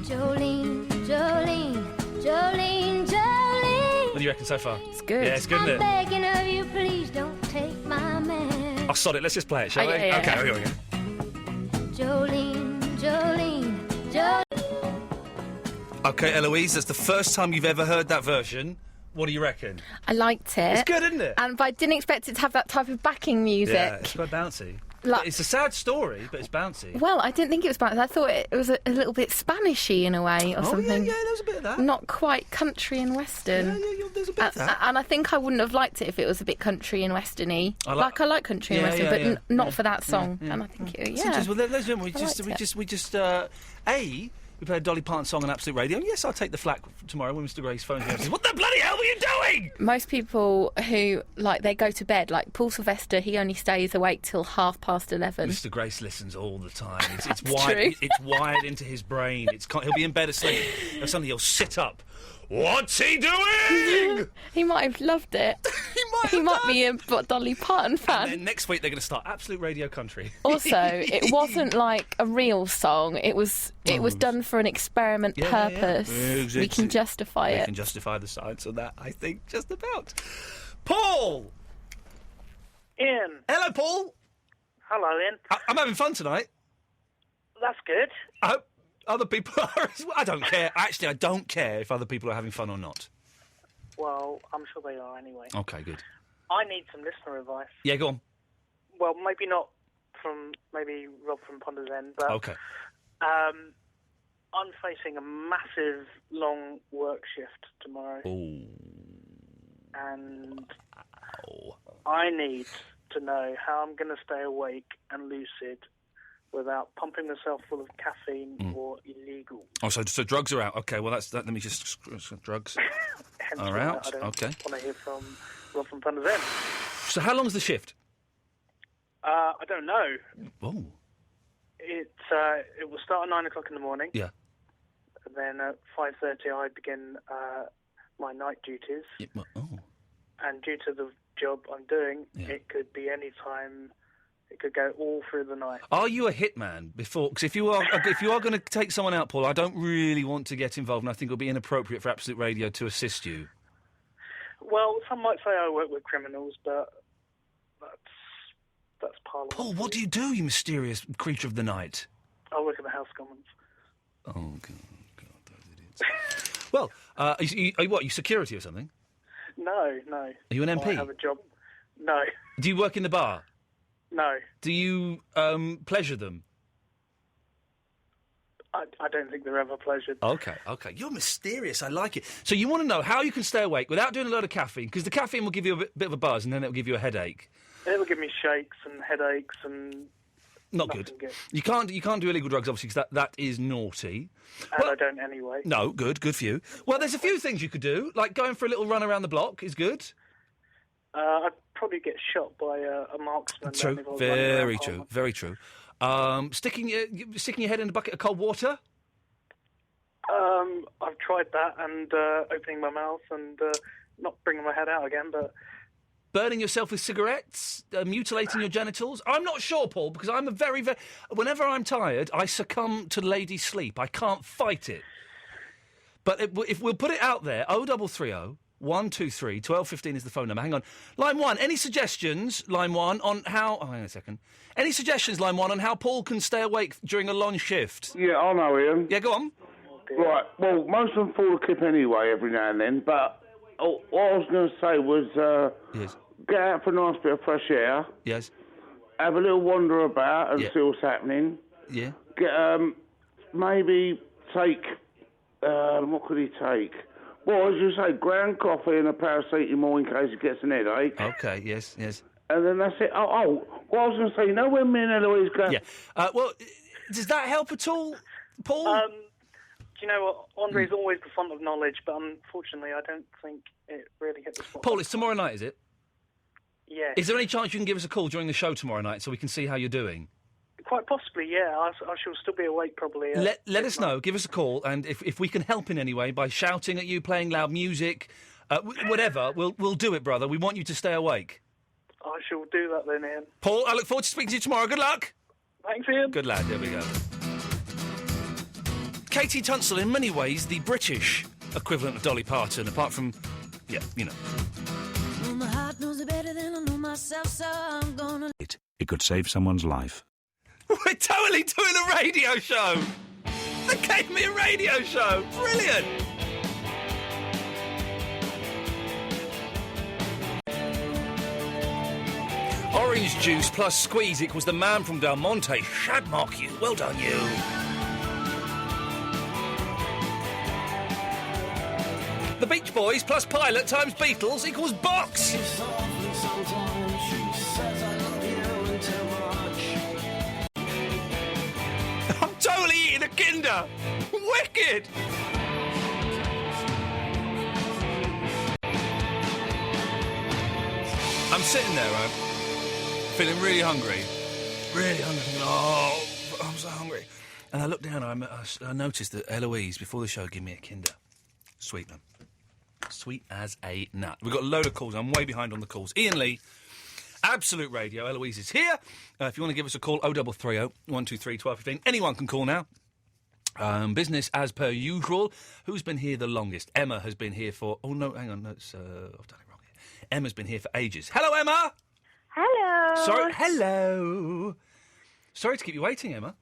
S14: Jolene, Jolene, Jolene, Jolene.
S5: What do you reckon so far?
S6: It's good.
S5: Yeah, it's good, isn't it?
S14: I'm begging of you, please don't take my man.
S5: Oh, sod it, let's just play it, shall we?
S6: Yeah.
S5: Okay, here we go.
S14: Jolene, Jolene, Jolene.
S5: Okay, Eloise, that's the first time you've ever heard that version. What do you reckon?
S6: I liked it.
S5: It's good, isn't it?
S6: But I didn't expect it to have that type of backing music.
S5: Yeah, it's quite bouncy. It's a sad story, but it's bouncy.
S6: Well, I didn't think it was bouncy. I thought it was a little bit Spanishy in a way, or something.
S5: Yeah, there was a bit of that.
S6: Not quite country and western.
S5: Yeah, there's a bit of that.
S6: And I think I wouldn't have liked it if it was a bit country and westerny. I like country and western, but not for that song. And I think we played a Dolly Parton song on Absolute Radio. And yes, I'll take the flak tomorrow when Mr. Grace phones me and says, "What the bloody hell were you doing?" Most people who, they go to bed, like Paul Sylvester, he only stays awake till 11:30.
S5: Mr. Grace listens all the time. It's
S6: True.
S5: wired. It's wired into his brain. He'll be in bed asleep, and suddenly he'll sit up. What's he doing?
S6: He might have loved it. He might be a Dolly Parton fan.
S5: And then next week they're going to start Absolute Radio Country.
S6: Also, it wasn't like a real song. It was done for an experiment purpose.
S5: Yeah.
S6: We can justify it.
S5: We can justify the science of that, I think, just about. Paul!
S11: Ian.
S5: Hello, Paul.
S11: Hello, Ian.
S5: I'm having fun tonight.
S11: That's good.
S5: I hope other people are as well. I don't care. Actually, I don't care if other people are having fun or not.
S11: Well, I'm sure they are anyway.
S5: Okay, good.
S11: I need some listener advice.
S5: Yeah, go on.
S11: Well, maybe not from Rob from Ponder's End, but
S5: okay.
S11: I'm facing a massive long work shift tomorrow.
S5: Ooh.
S11: And I need to know how I'm going to stay awake and lucid without pumping myself full of caffeine or illegal.
S5: Oh, so drugs are out. Okay, well, let me just... drugs are out.
S11: I don't
S5: okay.
S11: want to hear from Rob from Ponder's End.
S5: So how long's the shift?
S11: I don't know.
S5: Oh.
S11: It will start at 9 o'clock in the morning.
S5: Yeah.
S11: And then at 5:30 I begin my night duties.
S5: Yeah, oh.
S11: And due to the job I'm doing, it could be any time. It could go all through the night.
S5: Are you a hitman before? Because if you are going to take someone out, Paul, I don't really want to get involved, and I think it would be inappropriate for Absolute Radio to assist you.
S11: Well, some might say I work with criminals, but that's Parliament.
S5: Paul, what do, you mysterious creature of the night?
S11: I work in the House of Commons.
S5: Oh, God, those idiots. Well, are you security or something?
S11: No.
S5: Are you an MP?
S11: I have a job. No.
S5: Do you work in the bar?
S11: No.
S5: Do you pleasure them?
S11: I don't think they're ever pleasured.
S5: Okay. You're mysterious. I like it. So you want to know how you can stay awake without doing a load of caffeine, because the caffeine will give you a bit of a buzz, and then it'll give you a headache.
S11: It will give me shakes and headaches and...
S5: Not good. You can't do illegal drugs, obviously, because that is naughty.
S11: And I don't anyway.
S5: No, good for you. Well, there's a few things you could do, like going for a little run around the block is good.
S11: I'd probably get shot by a marksman.
S5: True. Very true. Very true. Sticking your head in a bucket of cold water?
S11: I've tried that, and opening my mouth and not bringing my head out again, but...
S5: Burning yourself with cigarettes? Mutilating your genitals? I'm not sure, Paul, because I'm a very, very... Whenever I'm tired, I succumb to lady sleep. I can't fight it. But if we'll put it out there, 0330 123 1215 is the phone number. Hang on. Line 1, any suggestions, line 1, on how... Oh, hang on a second. Any suggestions, line 1, on how Paul can stay awake during a long shift?
S10: Yeah, I know, Ian.
S5: Yeah, go on.
S10: Right, well, most of them fall asleep anyway every now and then, but what I was going to say was
S5: yes.
S10: Get out for a nice bit of fresh air.
S5: Yes.
S10: Have a little wander about and see what's happening.
S5: Yeah.
S10: Get maybe take... what could he take? Well, as you say, ground coffee and a paracetamol in case he gets an headache.
S5: Okay, yes.
S10: And then that's it. What I was going to say, you know when me and Eloise go...
S5: Yeah, well, Does that help at all, Paul?
S11: Do you know what? Andre's always the font of knowledge, but unfortunately, I don't think it really hit the spot.
S5: Paul, it's tomorrow night, is it?
S11: Yeah.
S5: Is there any chance you can give us a call during the show tomorrow night so we can see how you're doing?
S11: Quite possibly, yeah. I shall still be awake probably.
S5: Let us know. Give us a call, and if we can help in any way by shouting at you, playing loud music, whatever, we'll do it, brother. We want you to stay awake.
S11: I shall do that then, Ian.
S5: Paul, I look forward to speaking to you tomorrow. Good luck.
S11: Thanks, Ian.
S5: Good lad. There we go. Katie Tunstall, in many ways, the British equivalent of Dolly Parton, apart from, yeah, you know.
S2: Well, my heart knows it better than I know myself, so I'm gonna...
S15: It could save someone's life.
S5: We're totally doing a radio show. They gave me a radio show. Brilliant. Orange juice plus squeeze equals the man from Del Monte. Shadmark you. Well done, you. The Beach Boys plus Pilot times Beatles equals Box. I'm totally eating a Kinder. Wicked. I'm sitting there, right, feeling really hungry. Really hungry. Oh, I'm so hungry. And I looked down and I noticed that Eloise, before the show, gave me a Kinder. Sweet, man. Sweet as a nut. We've got a load of calls. I'm way behind on the calls. Ian Lee, Absolute Radio. Eloise is here. If you want to give us a call, 0330 123 1215. Anyone can call now. Business as per usual. Who's been here the longest? Emma has been here for... Oh, no, hang on. No, I've done it wrong here. Emma's been here for ages. Hello, Emma!
S16: Hello!
S5: Sorry, hello! Sorry to keep you waiting, Emma.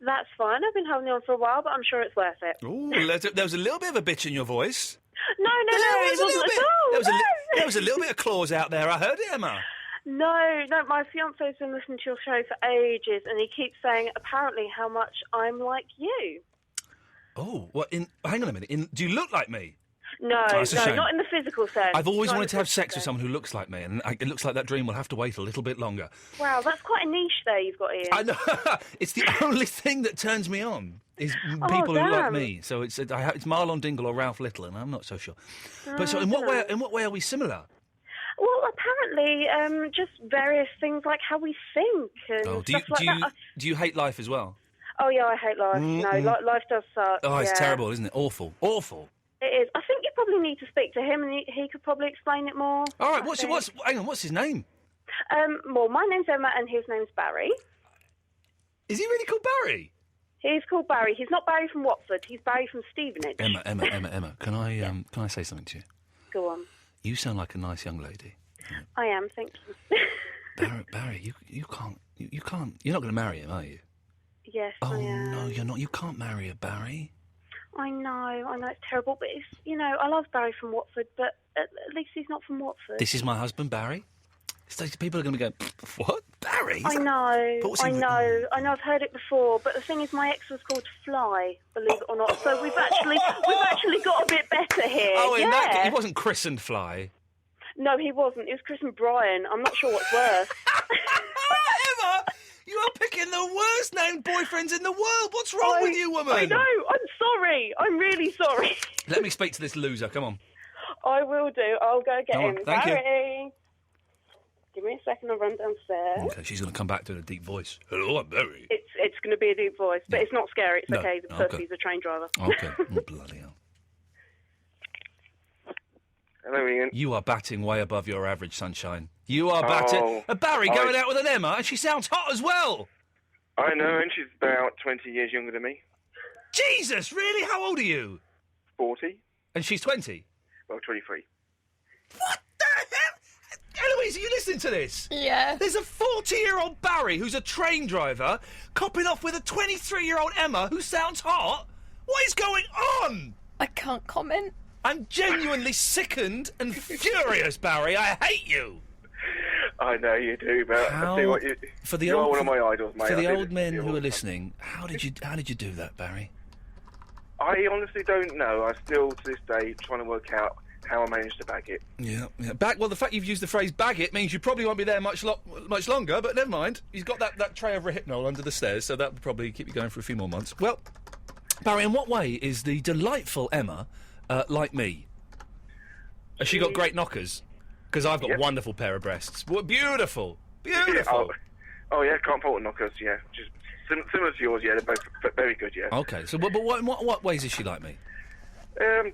S16: That's fine. I've been holding on for a while, but I'm sure it's worth it.
S5: Ooh, there was a little bit of a bitch in your voice.
S16: No, it wasn't at all.
S5: There was a little bit of claws out there. I heard it, Emma.
S16: No, my fiance's been listening to your show for ages, and he keeps saying, apparently, how much I'm like you.
S5: Oh, well, hang on a minute. Do you look like me?
S16: No,
S5: that's a shame.
S16: not in the physical sense.
S5: I've always
S16: Not
S5: wanted
S16: in
S5: to
S16: the
S5: have sex
S16: physical
S5: with someone who looks like me, and it looks like that dream will have to wait a little bit longer.
S16: sense. Wow, that's quite a niche there you've got, Ian.
S5: I know. It's the only thing that turns me on is people who like
S16: damn.
S5: me. So it's Marlon Dingle or Ralph Little, and I'm not so sure. But so in what way are we similar?
S16: Well, apparently, just various things like how we think and stuff like that.
S5: Do you hate life as well?
S16: Oh, yeah, I hate life. No, life does suck.
S5: Oh, it's
S16: yeah.
S5: terrible, isn't it? Awful. Awful.
S16: It is. I think you probably need to speak to him, and he could probably explain it more.
S5: All right, what's his name?
S16: Well, my name's Emma, and his name's Barry.
S5: Is he really called Barry?
S16: He's called Barry. He's not Barry from Watford. He's Barry from Stevenage.
S5: Emma. Can I say something to you?
S16: Go on.
S5: You sound like a nice young lady.
S16: I am. Thank you.
S5: Barry, you can't. You're not going to marry him, are you?
S16: Yes, I am.
S5: No, you're not. You can't marry a Barry.
S16: I know it's terrible, but I love Barry from Watford, but at least he's not from Watford.
S5: This is my husband, Barry. So people are going to go, what? Barry?
S16: I know, I've heard it before, but the thing is, my ex was called Fly, believe it or not, so we've actually got a bit better here.
S5: Oh,
S16: in
S5: that he wasn't christened Fly.
S16: No, he wasn't. It was Chris and Brian. I'm not sure what's worse.
S5: Emma! You are picking the worst named boyfriends in the world. What's wrong with you, woman?
S16: I know. I'm sorry. I'm really sorry.
S5: Let me speak to this loser. Come on.
S16: I will do. I'll go get him.
S5: Thank you.
S16: Barry. Give me a second. I'll run downstairs.
S5: Okay, she's going to come back to a deep voice. Hello, I'm Barry.
S16: It's going to be a deep voice, but it's not scary. It's
S5: No.
S16: okay. The
S5: Okay.
S16: pussy's a train driver.
S5: Okay. Oh, bloody hell.
S12: Hello, Ian.
S5: You are batting way above your average, sunshine. You are batting... Barry going out with an Emma, and she sounds hot as well.
S12: I know, and she's about 20 years younger than me.
S5: Jesus, really? How old are you?
S12: 40.
S5: And she's 20?
S12: Well, 23.
S5: What the hell? Eloise, are you listening to this?
S6: Yeah.
S5: There's a 40-year-old Barry who's a train driver copping off with a 23-year-old Emma who sounds hot. What is going on?
S6: I can't comment.
S5: I'm genuinely sickened and furious, Barry. I hate you.
S12: I know you do, but I see what you. You are one of my idols, mate.
S5: For the
S12: I
S5: old
S12: do
S5: men
S12: listen to
S5: who
S12: you
S5: are listening, how did you do that, Barry?
S12: I honestly don't know. I still, to this day, trying to work out how I managed to bag it.
S5: Yeah. Well, the fact you've used the phrase "bag it" means you probably won't be there much longer. But never mind. He's got that tray of Rohypnol under the stairs, so that will probably keep you going for a few more months. Well, Barry, in what way is the delightful Emma like me? Has she got great knockers? Because I've got a wonderful pair of breasts. Beautiful.
S12: Oh yeah, can't fault knockers. Yeah, just similar to yours. Yeah, they're both very good. Yeah.
S5: Okay, so but what ways is she like me?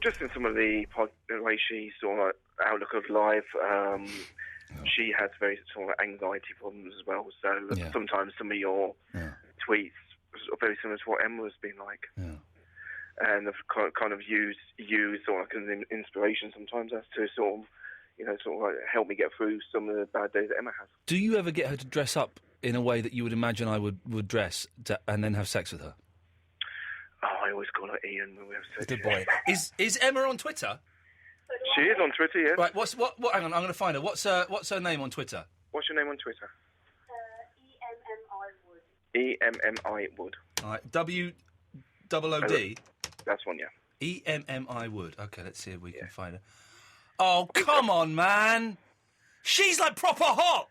S12: Just in some of the way she sort of outlook of life. She has very sort of anxiety problems as well. So sometimes some of your tweets are very similar to what Emma has been like. Yeah. And I've kind of used you sort of like an inspiration sometimes as to sort of, like help me get through some of the bad days that Emma has.
S5: Do you ever get her to dress up in a way that you would imagine I would dress and then have sex with her?
S12: Oh, I always call her Iain when we have sex.
S5: Good boy. Is Emma on Twitter?
S12: She is on Twitter, yes.
S5: Right, what hang on, I'm going to find her. What's her name on Twitter?
S12: What's your name on Twitter? EMMI Wood.
S5: All right, WOOD?
S12: That's one, yeah.
S5: EMMI Wood. Okay, let's see if we can find her. Oh, come on, man. She's like proper hot.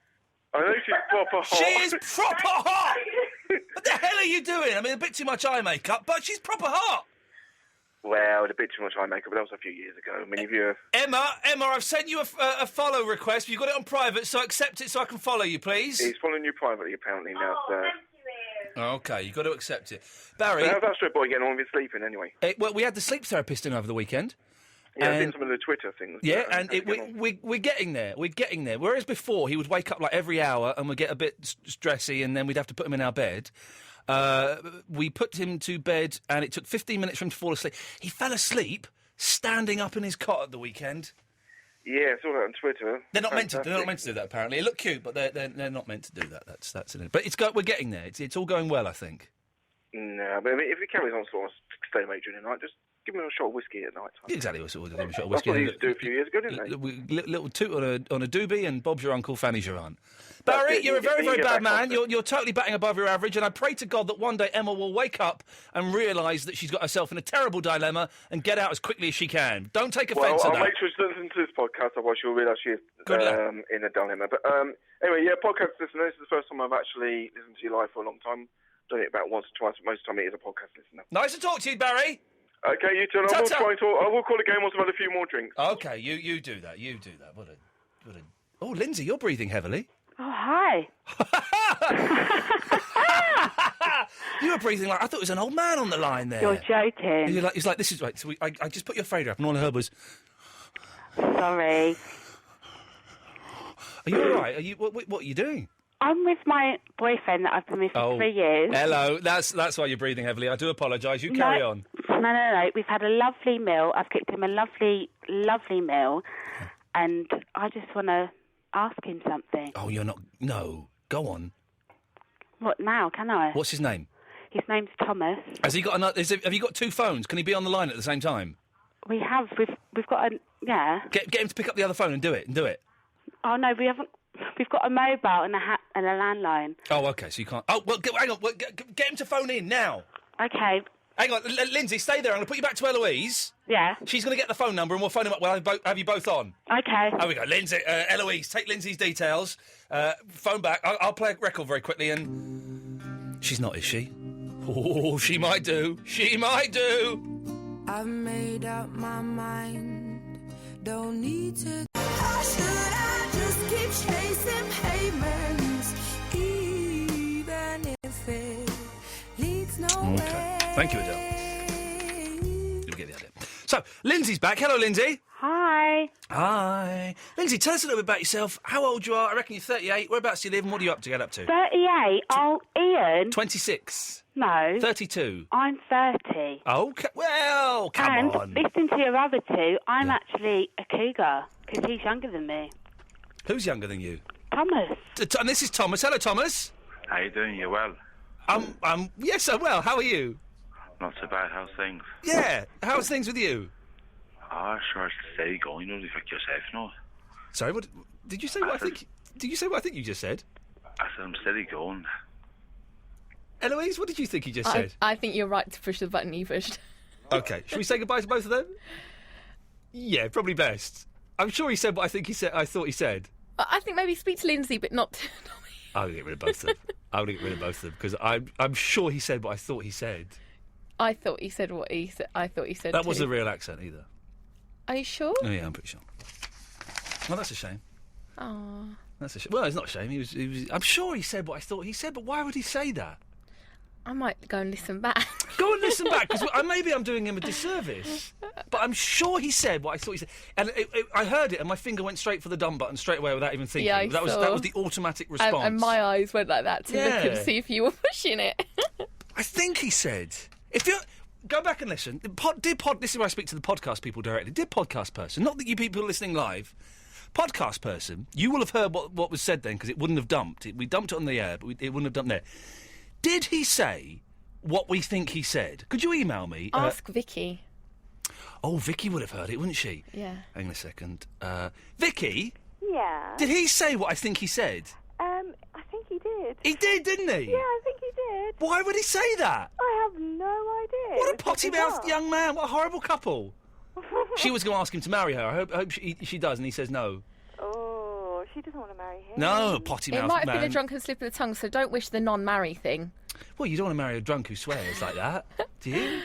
S12: I know she's proper hot.
S5: She is proper hot. What the hell are you doing? I mean, a bit too much eye makeup, but she's proper hot.
S12: Well, a bit too much eye makeup, but that was a few years ago. I mean, if you're...
S5: Emma, I've sent you a follow request. You've got it on private, so accept it so I can follow you, please.
S12: He's following you privately, apparently, now, so...
S5: Okay, you've got to accept it. Barry...
S12: How's that straight boy getting on with his sleeping, anyway?
S5: Well, we had the sleep therapist in over the weekend.
S12: Yeah, I've seen some of the Twitter things.
S5: Yeah, and we're getting there. We're getting there. Whereas before, he would wake up like every hour and we'd get a bit stressy and then we'd have to put him in our bed. We put him to bed and it took 15 minutes for him to fall asleep. He fell asleep standing up in his cot at the weekend.
S12: Yeah, I saw that on Twitter.
S5: They're not meant to do that, apparently. It looked cute, but they're not meant to do that. That's it. But we're getting there. It's all going well, I think.
S12: No, but I mean, if he carries on sort of staying awake during the night, just give him a shot of whiskey at night time.
S5: Exactly, we'll give him a shot of whiskey.
S12: That's what he used to do a few years ago, didn't they?
S5: Little toot on a doobie, and Bob's your uncle, Fanny's your aunt. Barry, you're a very, very bad man. You're totally batting above your average, and I pray to God that one day Emma will wake up and realise that she's got herself in a terrible dilemma and get out as quickly as she can. Don't take offence at that.
S12: I'll make sure she doesn't listen to this podcast, otherwise she'll realise she's in a dilemma. But anyway, podcast listener, this is the first time I've actually listened to you live for a long time. Done it about once or twice, but most of the time it is a podcast listener.
S5: Nice to talk to you, Barry.
S12: Okay, you too. I will call again once I've had a few more drinks.
S5: Okay, you do that. You do that. What a... Oh, Lindsay, you're breathing heavily.
S16: Oh, hi.
S5: You were breathing like... I thought it was an old man on the line there.
S16: You're joking.
S5: He's like, this is... Right, so I just put your fader up and all I heard was...
S16: Sorry.
S5: Are you all right? What are you doing?
S16: I'm with my boyfriend that I've been with for 3 years.
S5: Hello. That's why you're breathing heavily. I do apologise. You carry on.
S16: No. We've had a lovely meal. I've cooked him a lovely, lovely meal. And I just want to ask him something.
S5: Oh, you're not... No. Go on.
S16: What now? Can I?
S5: What's his name?
S16: His name's Thomas.
S5: Has he got another... Have you got two phones? Can he be on the line at the same time?
S16: We have. We've got a... Yeah.
S5: Get him to pick up the other phone and do it.
S16: Oh, no, we haven't... We've got a mobile and a landline.
S5: Oh, OK, so you can't... Oh, well, hang on. Well, get him to phone in now.
S16: OK.
S5: Hang on, Lindsay, stay there. I'm going to put you back to Eloise.
S16: Yeah.
S5: She's going to get the phone number and we'll phone him up. We'll have you both on.
S16: OK.
S5: There we go. Lindsay, Eloise, take Lindsay's details. Phone back. I'll play a record very quickly and... She's not, is she? Oh, she might do. She might do.
S2: I've made up my mind. Don't need to... Or should I just keep chasing payments, even if it leads nowhere?
S5: Okay. Thank you, Adele. You'll get the idea. So, Lindsay's back. Hello, Lindsay.
S16: Hi.
S5: Hi. Lindsay, tell us a little bit about yourself. How old you are? I reckon you're 38. Whereabouts do you live and what are you up to get up to?
S16: 38? Oh, Iain.
S5: 26.
S16: No.
S5: 32.
S16: I'm 30.
S5: Okay. Well, come on.
S16: And listening to your other two, I'm actually a cougar, because he's younger than me.
S5: Who's younger than you?
S16: Thomas.
S5: And this is Thomas. Hello, Thomas.
S17: How you doing? You well?
S5: Yes, I'm well. How are you?
S17: Not so bad. How's things?
S5: Yeah. How's things with you?
S17: Sure, it's steady going. You know, like yourself, no?
S5: Sorry, what did you say? What I think? Did you say what I think you just said?
S17: I said I'm steady going.
S5: Eloise, what did you think you just said?
S6: I think you're right to push the button you pushed.
S5: Okay. Should we say goodbye to both of them? Yeah, probably best. I'm sure he said what I think he said. I thought he said.
S6: I think maybe speak to Lindsay, but not to Tommy.
S5: I'm going to get rid of both of them. I'm going to get rid of both of them because I'm sure he said what I thought he said.
S6: I thought he said what he said. I thought he said
S5: that wasn't a real accent either.
S6: Are you sure?
S5: Oh yeah, I'm pretty sure. Well, that's a shame.
S6: Oh.
S5: That's a shame. Well, it's not a shame. He was. I'm sure he said what I thought he said, but why would he say that?
S6: I might go and listen back.
S5: Go and listen back, because maybe I'm doing him a disservice. But I'm sure he said what I thought he said. And I heard it, and my finger went straight for the dumb button straight away without even thinking.
S6: Yeah,
S5: that was the automatic response.
S6: And my eyes went like that to look and see if you were pushing it.
S5: I think he said, if you go back and listen, this is where I speak to the podcast people directly. Dear podcast person, not that you people listening live, podcast person, you will have heard what was said then, because it wouldn't have dumped. We dumped it on the air, but it wouldn't have dumped there. Did he say what we think he said? Could you email me?
S6: Ask Vicky.
S5: Oh, Vicky would have heard it, wouldn't she?
S6: Yeah.
S5: Hang on a second. Vicky?
S8: Yeah.
S5: Did he say what I think he said?
S8: I think he did.
S5: He did, didn't he?
S8: Yeah, I think he did.
S5: Why would he say that?
S8: I have no idea.
S5: What a potty-mouthed young man. What a horrible couple. She was going to ask him to marry her. I hope she does, and he says no.
S8: Oh, she doesn't want to marry him.
S5: No, potty-mouthed man.
S6: It might have been a drunken slip of the tongue, so don't wish the non-marry thing.
S5: Well, you don't want to marry a drunk who swears like that, do you?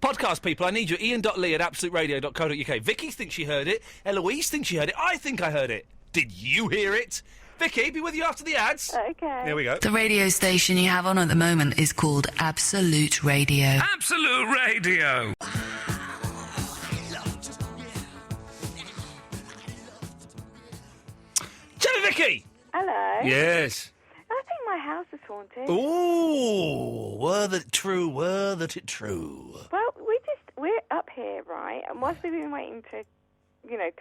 S5: Podcast people, I need you. Iain.lee@absoluteradio.co.uk. Vicky thinks she heard it. Eloise thinks she heard it. I think I heard it. Did you hear it? Vicky, be with you after the ads.
S8: Okay.
S5: Here we go.
S1: The radio station you have on at the moment is called Absolute Radio.
S3: Absolute Radio.
S5: Jenny Vicky!
S8: Hello.
S5: Yes.
S8: I think my house is haunted.
S5: Ooh, were that it true? Well,
S8: we're up here, right? And whilst we've been waiting to,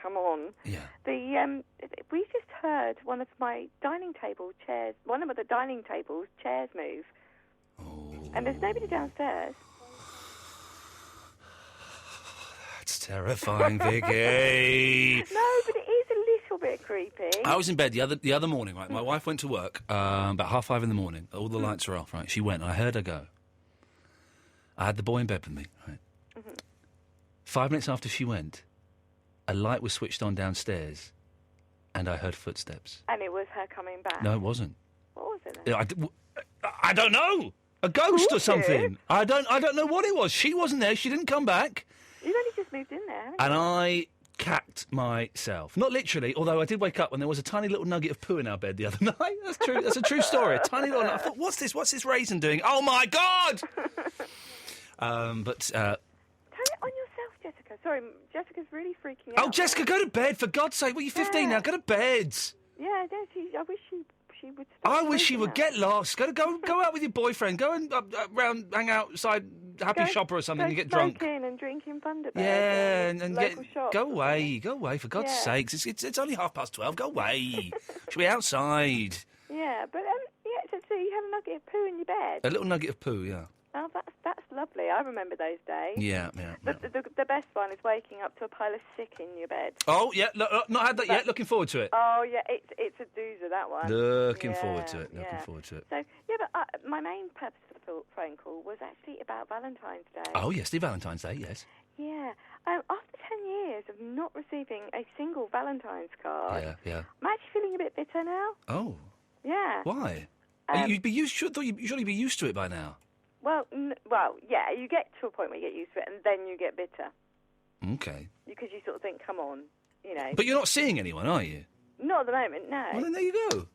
S8: come on, we just heard one of the dining table chairs move. Oh. And there's nobody downstairs.
S5: That's terrifying, Vicky.
S8: No, but it is a little bit creepy.
S5: I was in bed the other morning, right? My wife went to work about 5:30 in the morning. All the lights were off, right? She went, and I heard her go. I had the boy in bed with me, right? Mm-hmm. 5 minutes after she went, a light was switched on downstairs, and I heard footsteps.
S8: And it was her coming back?
S5: No, it wasn't.
S8: What was it then?
S5: I don't know. A ghost or something. I don't know what it was. She wasn't there. She didn't come back.
S8: You've only just moved in there, haven't you?
S5: And I cacked myself. Not literally, although I did wake up when there was a tiny little nugget of poo in our bed the other night. That's true. That's a true story. A tiny little... I thought, what's this? What's this raisin doing? Oh, my God!
S8: Turn it on yourself, Jessica. Sorry, Jessica's really freaking out.
S5: Oh, Jessica, go to bed, for God's sake. Well, you're 15 now. Go to bed.
S8: Yeah, I wish she would...
S5: I wish she would get lost. Go out with your boyfriend. Go and hang outside Happy Shopper or something and get drunk.
S8: Smoking and drinking Thunderbird.
S5: Yeah, and go away, for God's sakes. It's only 12:30. Go away. She'll be outside.
S8: Yeah, but so you have a nugget of poo in your bed.
S5: A little nugget of poo, yeah.
S8: Oh, that's lovely. I remember those days.
S5: Yeah.
S8: The best one is waking up to a pile of sick in your bed.
S5: Oh, yeah, not had that yet. Looking forward to it.
S8: Oh, yeah, it's a doozer, that one.
S5: Looking forward to it.
S8: So, but my main purpose for the phone call was actually about Valentine's Day.
S5: Oh, yes, the Valentine's Day, yes.
S8: Yeah. After 10 years of not receiving a single Valentine's card,
S5: yeah.
S8: I'm actually feeling a bit bitter now.
S5: Oh.
S8: Yeah.
S5: Why? You'd surely be used to it by now.
S8: Well, yeah, you get to a point where you get used to it, and then you get bitter.
S5: Okay.
S8: Because you sort of think, come on,
S5: But you're not seeing anyone, are you?
S8: Not at the moment, no.
S5: Well, then there you go.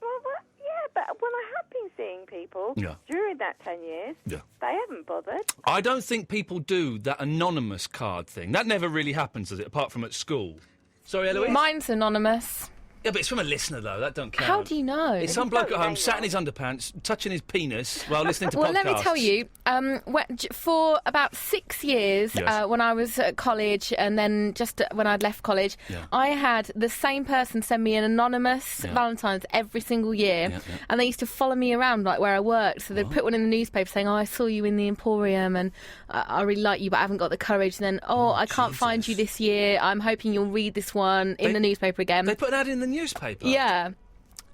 S8: Well, yeah, but when I have been seeing people during that 10 years, they haven't bothered.
S5: I don't think people do that anonymous card thing. That never really happens, does it, apart from at school? Sorry, Eloise?
S6: Mine's anonymous.
S5: Yeah, but it's from a listener, though. That don't count.
S6: How do you know?
S5: It's some bloke at home sat in his underpants, touching his penis while listening to podcasts.
S6: Well, let me tell you, for about 6 years, when I was at college and then just when I'd left college, I had the same person send me an anonymous Valentine's every single year. And they used to follow me around, like, where I worked. So they'd put one in the newspaper saying, I saw you in the Emporium and I really like you, but I haven't got the courage. And then, I can't find you this year. I'm hoping you'll read this one in the newspaper again.
S5: They put an ad in the newspaper?
S6: Yeah.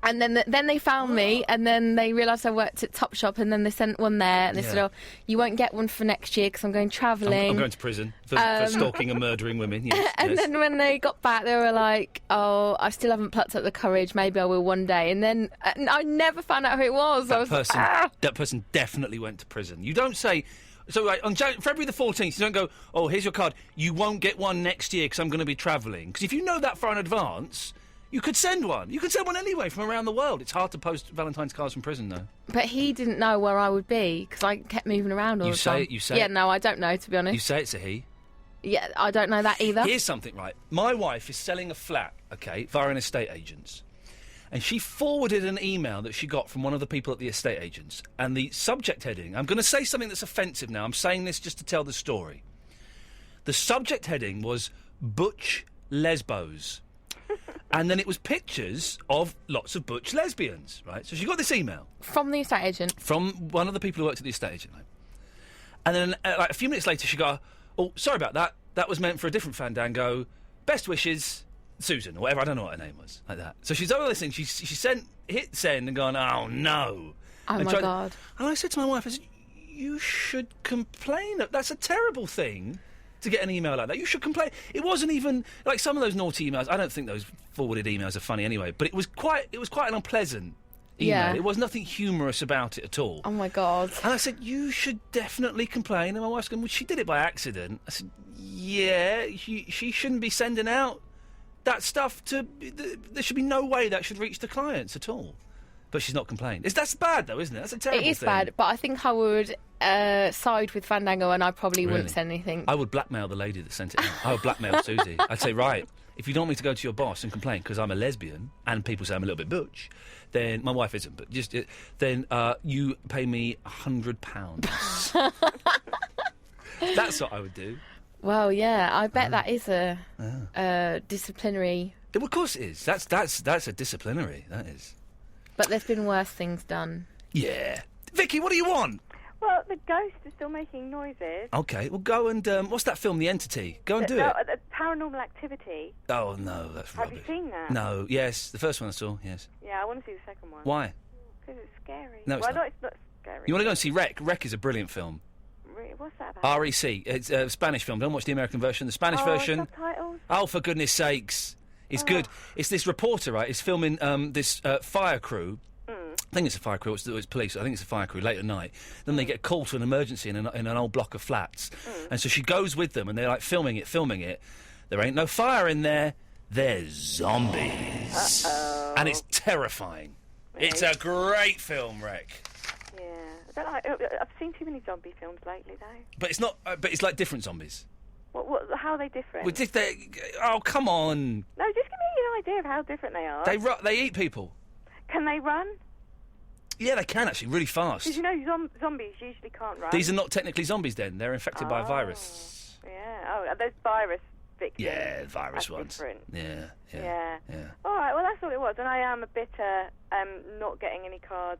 S6: And then they found me, and then they realised I worked at Topshop, and then they sent one there, and they said, "Oh, you won't get one for next year because I'm going travelling."
S5: I'm going to prison for stalking and murdering women. Yes,
S6: and then when they got back, they were like, "Oh, I still haven't plucked up the courage. Maybe I will one day." And then I never found out who it was.
S5: That person definitely went to prison. You don't say. So on February the 14th, you don't go, "Oh, here's your card. You won't get one next year because I'm going to be travelling." Because if you know that far in advance. You could send one. You could send one anyway from around the world. It's hard to post Valentine's cards from prison, though.
S6: But he didn't know where I would be because I kept moving around all the time.
S5: You say
S6: Yeah,
S5: it.
S6: no, I don't know, to be honest.
S5: You say it's a he.
S6: Yeah, I don't know that either.
S5: Here's something, right? My wife is selling a flat, okay, via an estate agents. And she forwarded an email that she got from one of the people at the estate agents. And the subject heading, I'm going to say something that's offensive now. I'm saying this just to tell the story. The subject heading was Butch Lesbos. And then it was pictures of lots of butch lesbians, right? So she got this email.
S6: From the estate agent?
S5: From one of the people who worked at the estate agent. Right? And then like a few minutes later she got, "Oh, sorry about that. That was meant for a different Fandango. Best wishes, Susan," or whatever. I don't know what her name was. Like that. So she's over listening. She hit send and gone, "Oh, no."
S6: Oh, my God.
S5: And I said to my wife, I said, "You should complain. That's a terrible thing. To get an email like that, you should complain." It wasn't even like some of those naughty emails. I don't think those forwarded emails are funny anyway. But it was quite an unpleasant email.
S6: Yeah.
S5: It was nothing humorous about it at all.
S6: Oh my God!
S5: And I said, "You should definitely complain." And my wife's going, "Well, she did it by accident." I said, "Yeah, she shouldn't be sending out that stuff to. There should be no way that should reach the clients at all." But she's not complaining. That's bad, though, isn't it? That's a terrible thing.
S6: It is bad, but I think I would side with Fandango and I probably wouldn't send anything.
S5: I would blackmail the lady that sent it out. I would blackmail Susie. I'd say, "Right, if you don't want me to go to your boss and complain because I'm a lesbian and people say I'm a little bit butch, then my wife isn't, but then you pay me £100. That's what I would do.
S6: Well, yeah, I bet that is a disciplinary...
S5: Well, of course it is. That's a disciplinary, that is.
S6: But there's been worse things done.
S5: Yeah. Vicky, what do you want?
S8: Well, the ghost is still making noises.
S5: OK, well, go and... what's that film, The Entity? Go and do it.
S8: The Paranormal Activity.
S5: Oh, no, that's rubbish.
S8: Have you seen that?
S5: No, yes, the first one I saw, yes.
S8: Yeah, I want to see the second one.
S5: Why?
S8: Because it's scary.
S5: No, it's not.
S8: It's not scary.
S5: You want to go and see Rec? Rec is a brilliant film.
S8: Really? What's that about?
S5: REC. It's a Spanish film. Don't watch the American version. The Spanish version...
S8: Subtitles?
S5: Oh, for goodness sakes. It's good. It's this reporter, right? It's filming this fire crew. I think it's a fire crew, it's police, I think it's a fire crew, late at night. Then they get a call to an emergency in an old block of flats. And so she goes with them, and they're, like, filming it. There ain't no fire in there, there's zombies.
S8: Uh-oh.
S5: And it's terrifying. Really? It's a great film, Rec.
S8: Yeah. I've seen too many zombie films lately, though.
S5: But it's not, but it's like different zombies.
S8: How are they different?
S5: Oh, come on.
S8: No, just give me an idea of how different they are.
S5: They eat people.
S8: Can they run?
S5: Yeah, they can, actually, really fast.
S8: Because, zombies usually can't run.
S5: These are not technically zombies, then. They're infected by a virus.
S8: Yeah. Oh, there's virus victims.
S5: Yeah, virus
S8: that's
S5: ones.
S8: Different.
S5: Yeah.
S8: All right, well, that's all it was. And I am a bitter, not getting any cards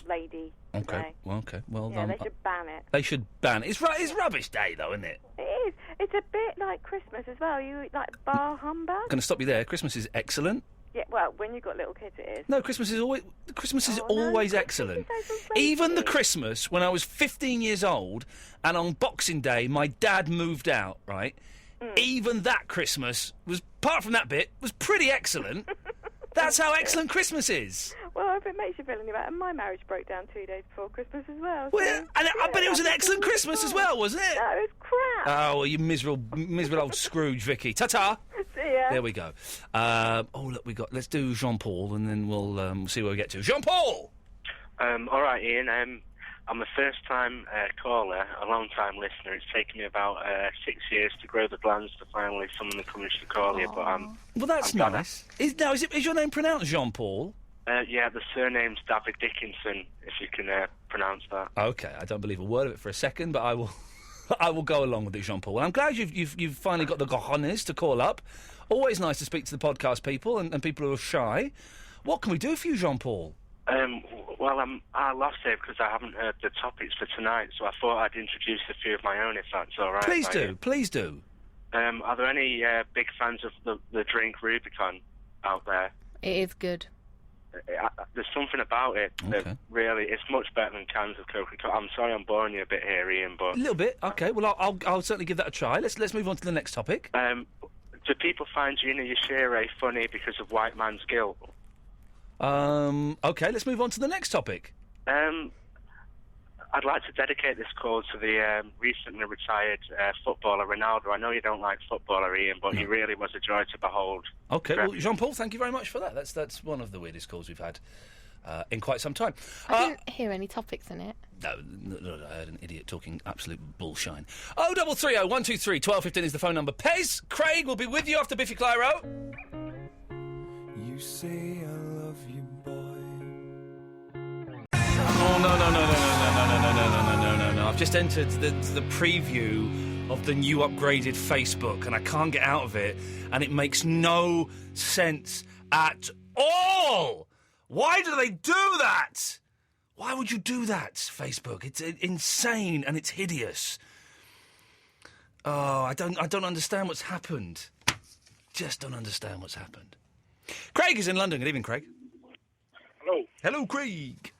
S8: lady today.
S5: Okay. Well,
S8: yeah, they should ban it.
S5: They should ban it. It's rubbish day, though, isn't it?
S8: It is. It's a bit like Christmas as well. You like bar humbug?
S5: I'm going to stop you there. Christmas is excellent.
S8: Yeah, well, when you've got little kids, it is.
S5: No, Christmas is always excellent. Even the Christmas when I was 15 years old and on Boxing Day my dad moved out, right? Even that Christmas was, apart from that bit, was pretty excellent. That's how excellent Christmas is.
S8: Well, if it makes you feel any better, my marriage broke down 2 days before Christmas as well.
S5: Well, and I bet it was an excellent Christmas as well, wasn't it?
S8: No, it was crap.
S5: Oh, well, you miserable old Scrooge, Vicky. Ta-ta.
S8: See ya.
S5: There we go. Look, let's do Jean-Paul, and then we'll see where we get to. Jean-Paul!
S18: All right, Ian. I'm a first-time caller, a long-time listener. It's taken me about 6 years to grow the glands to finally summon the courage to call you, but
S5: well, that's nice. Is your name pronounced Jean-Paul?
S18: Yeah, the surname's David Dickinson, if you can pronounce that.
S5: Okay, I don't believe a word of it for a second, but I will. I will go along with it, Jean-Paul. Well, I'm glad you've finally got the cojones to call up. Always nice to speak to the podcast people and people who are shy. What can we do for you, Jean-Paul?
S18: Well, I lost it because I haven't heard the topics for tonight, so I thought I'd introduce a few of my own, if that's all right.
S5: Please do.
S18: Are there any big fans of the drink Rubicon out there?
S6: It is good.
S18: there's something about it that really, it's much better than cans of Coca-Cola. I'm sorry I'm boring you a bit here, Ian, but...
S5: A little bit, OK. Well, I'll certainly give that a try. Let's move on to the next topic.
S18: Do people find Gina Yashiro funny because of white man's guilt?
S5: OK, let's move on to the next topic.
S18: I'd like to dedicate this call to the recently retired footballer Ronaldo. I know you don't like footballer, Ian, but he really was a joy to behold.
S5: OK, well, Jean-Paul, thank you very much for that. That's one of the weirdest calls we've had in quite some time.
S6: I didn't hear any topics in it.
S5: No, I heard an idiot talking absolute bullshine. 0330 123 1215 is the phone number. Pez, Craig will be with you after Biffy Clyro.
S2: You say I love you, boy.
S5: Oh, no. I've just entered the preview of the new upgraded Facebook, and I can't get out of it, and it makes no sense at all. Why do they do that? Why would you do that, Facebook? It's insane and it's hideous. Oh, I don't understand what's happened. Just don't understand what's happened. Craig is in London. Good evening, Craig.
S19: Hello.
S5: Hello, Craig.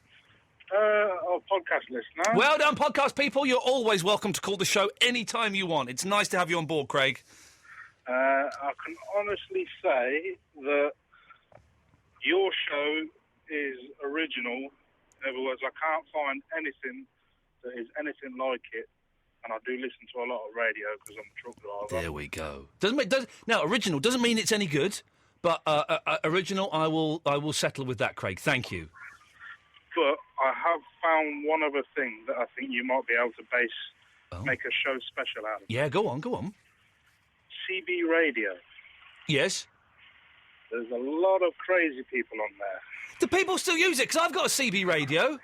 S19: Podcast listener.
S5: Well done, podcast people. You're always welcome to call the show any time you want. It's nice to have you on board, Craig.
S19: I can honestly say that your show is original. In other words, I can't find anything that is anything like it. And I do listen to a lot of radio because I'm a truck driver.
S5: There we go. Now, original doesn't mean it's any good, but original, I will settle with that, Craig. Thank you.
S19: But I have found one other thing that I think you might be able to make a show special out of.
S5: Yeah, go on.
S19: CB Radio.
S5: Yes.
S19: There's a lot of crazy people on there.
S5: Do people still use it? Because I've got a CB radio.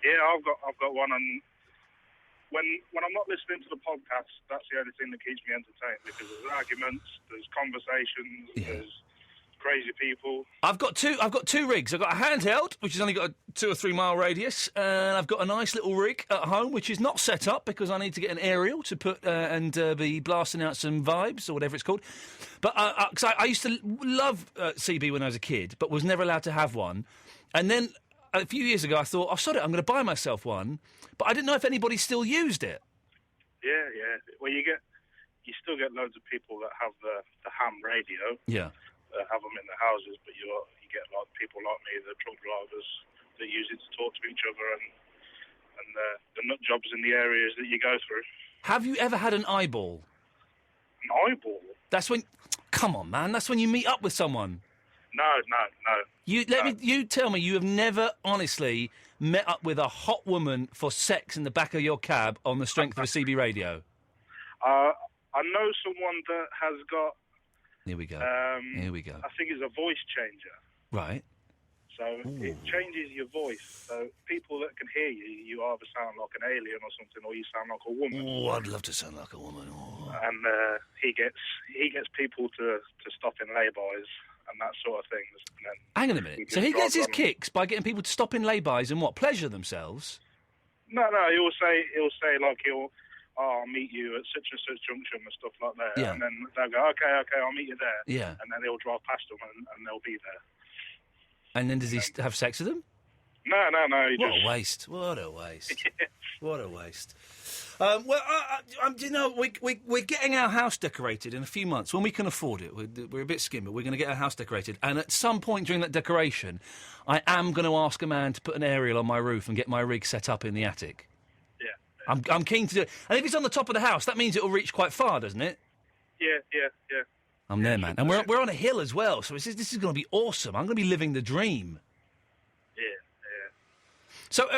S19: Yeah, I've got one, and when I'm not listening to the podcast, that's the only thing that keeps me entertained, because there's arguments, there's conversations, there's crazy people. I've got
S5: two rigs. I've got a handheld, which has only got a 2 or 3 mile radius, and I've got a nice little rig at home, which is not set up because I need to get an aerial to put and be blasting out some vibes or whatever it's called. But because I used to love CB when I was a kid, but was never allowed to have one. And then a few years ago, I thought, sod it, I'm going to buy myself one. But I didn't know if anybody still used it.
S19: Yeah. Well, you still get loads of people that have the ham radio.
S5: Yeah.
S19: Have them in their houses, but you get like people like me, the truck drivers, that use it to talk to each other and the nut jobs in the areas that you go through.
S5: Have you ever had an eyeball?
S19: An eyeball?
S5: That's when... Come on, man. That's when you meet up with someone.
S19: No.
S5: You tell me you have never honestly met up with a hot woman for sex in the back of your cab on the strength of a CB radio.
S19: I know someone that has got...
S5: Here we go.
S19: I think it's a voice changer.
S5: Right.
S19: So it changes your voice. So people that can hear you, you either sound like an alien or something, or you sound like a woman.
S5: Oh, I'd love to sound like a woman. Oh.
S19: And he gets people to stop in lay-bys and that sort of thing. And then
S5: hang on a minute. So he gets his kicks by getting people to stop in lay-bys and what? Pleasure themselves?
S19: No. He'll say like I'll meet you at such and such junction and stuff like that.
S5: Yeah.
S19: And then they'll go, okay, I'll meet you there.
S5: Yeah.
S19: And then he'll drive past them and they'll be there.
S5: And then does he have sex with them?
S19: No.
S5: What a waste. What a waste. You know, we're getting our house decorated in a few months when we can afford it. We're a bit skim, but we're going to get our house decorated. And at some point during that decoration, I am going to ask a man to put an aerial on my roof and get my rig set up in the attic. I'm keen to do it. And if it's on the top of the house, that means it'll reach quite far, doesn't it?
S19: Yeah.
S5: I'm there, man. And we're on a hill as well, so this is going to be awesome. I'm going to be living the dream.
S19: Yeah.
S5: So,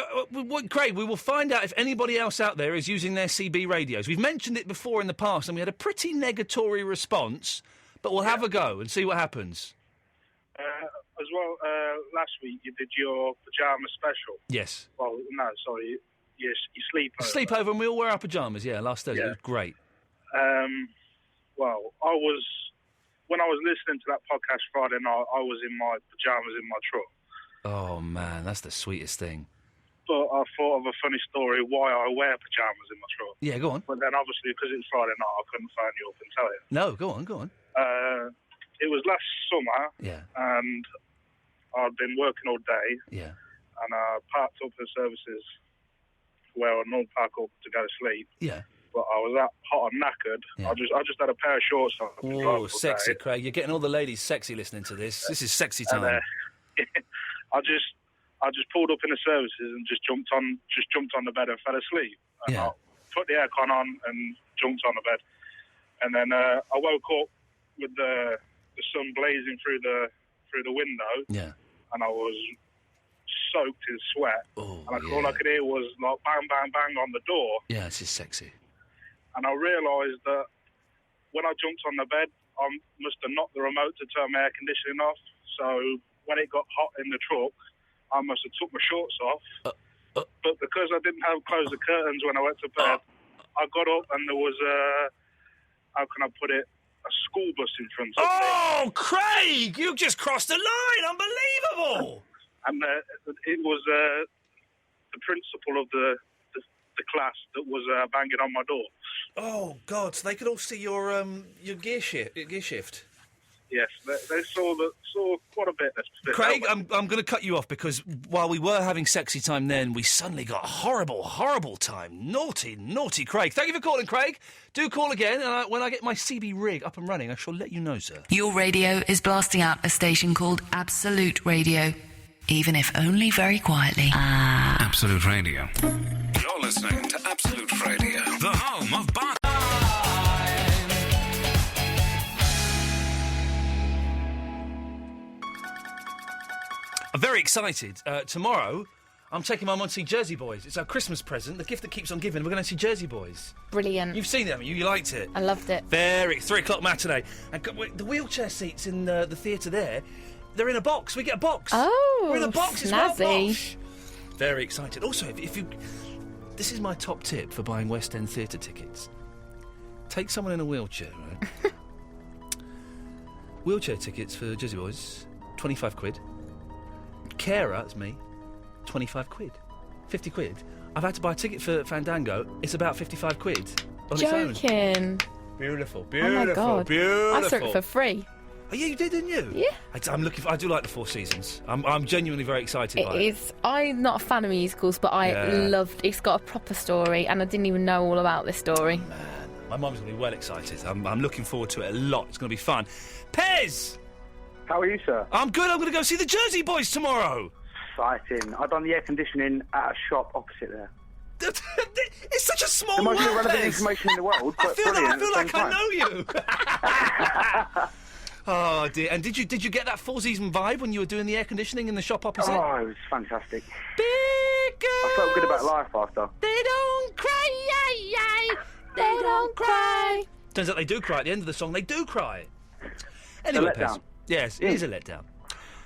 S5: Craig, we will find out if anybody else out there is using their CB radios. We've mentioned it before in the past, and we had a pretty negatory response, but we'll have a go and see what happens.
S19: As well, last week you did your pyjama special.
S5: Yes.
S19: Well, no, sorry. Yes, you sleepover.
S5: Sleepover, and we all wear our pyjamas, last Thursday.
S19: Yeah.
S5: It was great.
S19: Well, when I was listening to that podcast Friday night, I was in my pyjamas in my truck.
S5: Oh, man, that's the sweetest thing.
S19: But I thought of a funny story why I wear pyjamas in my truck.
S5: Yeah, go on.
S19: But then, obviously, because it's Friday night, I couldn't phone you up and tell you.
S5: No, go on.
S19: It was last summer.
S5: Yeah.
S19: And I'd been working all day.
S5: Yeah.
S19: And I parked up for services where I normally park up to go to sleep.
S5: Yeah.
S19: But I was that hot and knackered.
S5: Yeah.
S19: I just had a pair of shorts on.
S5: Oh, sexy, Craig. You're getting all the ladies sexy listening to this. This is sexy time.
S19: And, I just pulled up in the services and just jumped on the bed and fell asleep. And I put the aircon on and jumped on the bed. And then I woke up with the sun blazing through the window.
S5: Yeah.
S19: And I was soaked in sweat.
S5: Oh,
S19: and all I could hear was like bang, bang, bang on the door.
S5: Yeah, this is sexy.
S19: And I realised that when I jumped on the bed, I must have knocked the remote to turn my air conditioning off. So when it got hot in the truck, I must have took my shorts off. But because I didn't have closed the curtains when I went to bed, I got up and there was how can I put it, a school bus in front of me.
S5: Oh, Craig! You just crossed the line! Unbelievable!
S19: And it was the principal of the class that was banging on my door.
S5: Oh, God, so they could all see your gear shift.
S19: Yes, they saw quite a bit.
S5: Craig, I'm going to cut you off because while we were having sexy time then, we suddenly got horrible, horrible time. Naughty, naughty Craig. Thank you for calling, Craig. Do call again, and when I get my CB rig up and running, I shall let you know, sir.
S1: Your radio is blasting out a station called Absolute Radio, even if only very quietly.
S3: Absolute Radio. You're listening to Absolute Radio, the home of Bar.
S5: I'm very excited. Tomorrow, I'm taking my mum to see Jersey Boys. It's our Christmas present, the gift that keeps on giving. We're going to see Jersey Boys.
S6: Brilliant.
S5: You've seen it, haven't you? You liked it?
S6: I loved it.
S5: 3:00 matinee. And the wheelchair seats in the theatre there, they're in a box. We get a box.
S6: Oh,
S5: we're in a box. It's well
S6: snazzy.
S5: posh. Very excited. Also, if you... This is my top tip for buying West End theatre tickets. Take someone in a wheelchair, right? Wheelchair tickets for Jersey Boys, 25 quid. Carer, that's me, 25 quid. 50 quid. I've had to buy a ticket for Fandango. It's about 55 quid on its own.
S6: Joking.
S5: Beautiful,
S6: Oh my God.
S5: beautiful.
S6: I saw it for free.
S5: Oh, yeah, you did, didn't you?
S6: Yeah.
S5: I do like the Four Seasons. I'm genuinely very excited by it.
S6: It is. I'm not a fan of musicals, but I loved. It's got a proper story, and I didn't even know all about this story.
S5: Man, my mum's going to be well excited. I'm looking forward to it a lot. It's going to be fun. Pez!
S20: How are you, sir?
S5: I'm good. I'm going to go see the Jersey Boys tomorrow.
S20: Exciting. I've done the air conditioning at a shop opposite there.
S5: It's such a small
S20: the most
S5: world,
S20: irrelevant
S5: Pez.
S20: information in the world, but
S5: I feel like I know you. Oh dear! And did you get that Four Season vibe when you were doing the air conditioning in the shop opposite?
S20: Oh, it was fantastic.
S5: Big girls,
S20: I felt good about life after.
S5: They don't cry,
S6: they don't cry.
S5: Turns out they do cry at the end of the song. They do cry. Anyway,
S20: It's a letdown.
S5: Pez. Yes, it is a letdown.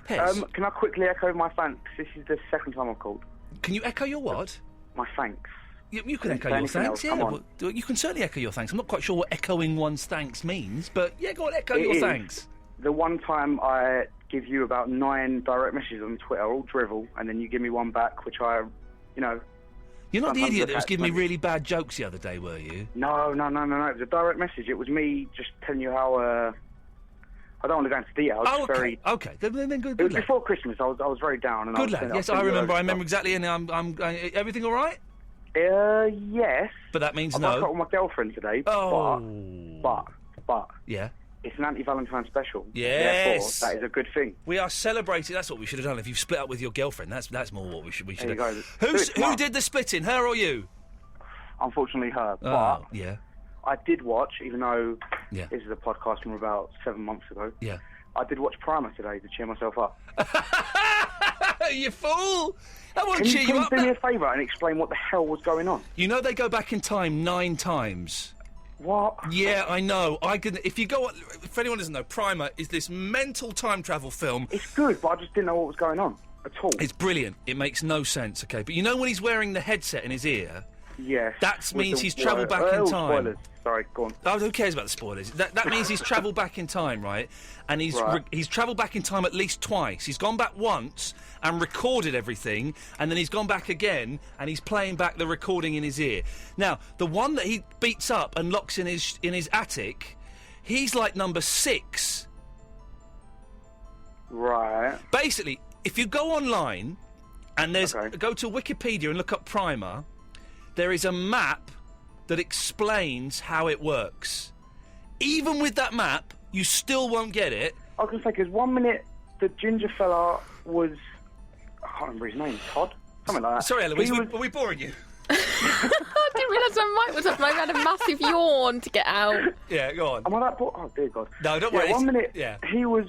S5: Pez,
S20: can I quickly echo my thanks? This is the second time I've called.
S5: can you echo your what?
S20: My thanks.
S5: You can
S20: Didn't
S5: echo
S20: say
S5: your
S20: anything
S5: thanks,
S20: else, come
S5: yeah.
S20: on.
S5: Well, you can certainly echo your thanks. I'm not quite sure what echoing one's thanks means, but yeah, go on, echo
S20: It
S5: your
S20: is
S5: thanks.
S20: The one time I give you about 9 direct messages on Twitter, all drivel, and then you give me one back, which I,
S5: You're not the
S20: sometimes
S5: idiot that was
S20: look
S5: giving me
S20: at
S5: really bad jokes the other day, were you?
S20: No. It was a direct message. It was me just telling you how. I don't want to go into details.
S5: Oh,
S20: it's
S5: okay.
S20: very.
S5: Okay. Then good.
S20: It was
S5: lad.
S20: before Christmas. I was very down. And
S5: Good
S20: I was
S5: lad. Yes, I remember exactly. And I'm everything all right?
S20: Yes.
S5: But that means
S20: I
S5: no.
S20: broke up with my girlfriend today.
S5: Oh.
S20: But.
S5: Yeah.
S20: It's an anti-Valentine special.
S5: Yes.
S20: Therefore, that is a good thing.
S5: We are celebrating. That's what we should have done. If you've split up with your girlfriend, that's more what we should
S20: There
S5: have.
S20: you go.
S5: Who did the splitting? Her or you?
S20: Unfortunately, her.
S5: Oh,
S20: But
S5: yeah.
S20: I did watch, even though
S5: Yeah.
S20: this is a podcast from about 7 months ago.
S5: Yeah.
S20: I did watch Primer today to cheer myself up.
S5: You fool! That won't
S20: Can
S5: cheer
S20: you
S5: you
S20: please
S5: up.
S20: do me a favour and explain what the hell was going on?
S5: You know they go back in time 9 times.
S20: What?
S5: Yeah, I know. If you go, for anyone who doesn't know, Primer is this mental time travel film.
S20: It's good, but I just didn't know what was going on at all.
S5: It's brilliant. It makes no sense. Okay, but you know when he's wearing the headset in his ear.
S20: Yes.
S5: That
S20: with
S5: means
S20: the-
S5: he's travelled back in time.
S20: Spoilers. Sorry, go on.
S5: Oh, who cares about the spoilers? That means he's travelled back in time, right? And he's travelled back in time at least twice. He's gone back once and recorded everything, and then he's gone back again and he's playing back the recording in his ear. Now, the one that he beats up and locks in his attic, he's like number 6.
S20: Right.
S5: Basically, if you go online and go to Wikipedia and look up Primer, there is a map that explains how it works. Even with that map, you still won't get it.
S20: I was going to say, because 1 minute the ginger fella was... I can't remember his name. Todd? Something like that.
S5: Sorry, Eloise, were we boring you?
S6: I didn't realise my mic was up. I had a massive yawn to get out.
S5: Yeah, go on.
S20: Am I that oh, dear God.
S5: No, don't worry.
S20: 1 minute,
S5: yeah.
S20: he was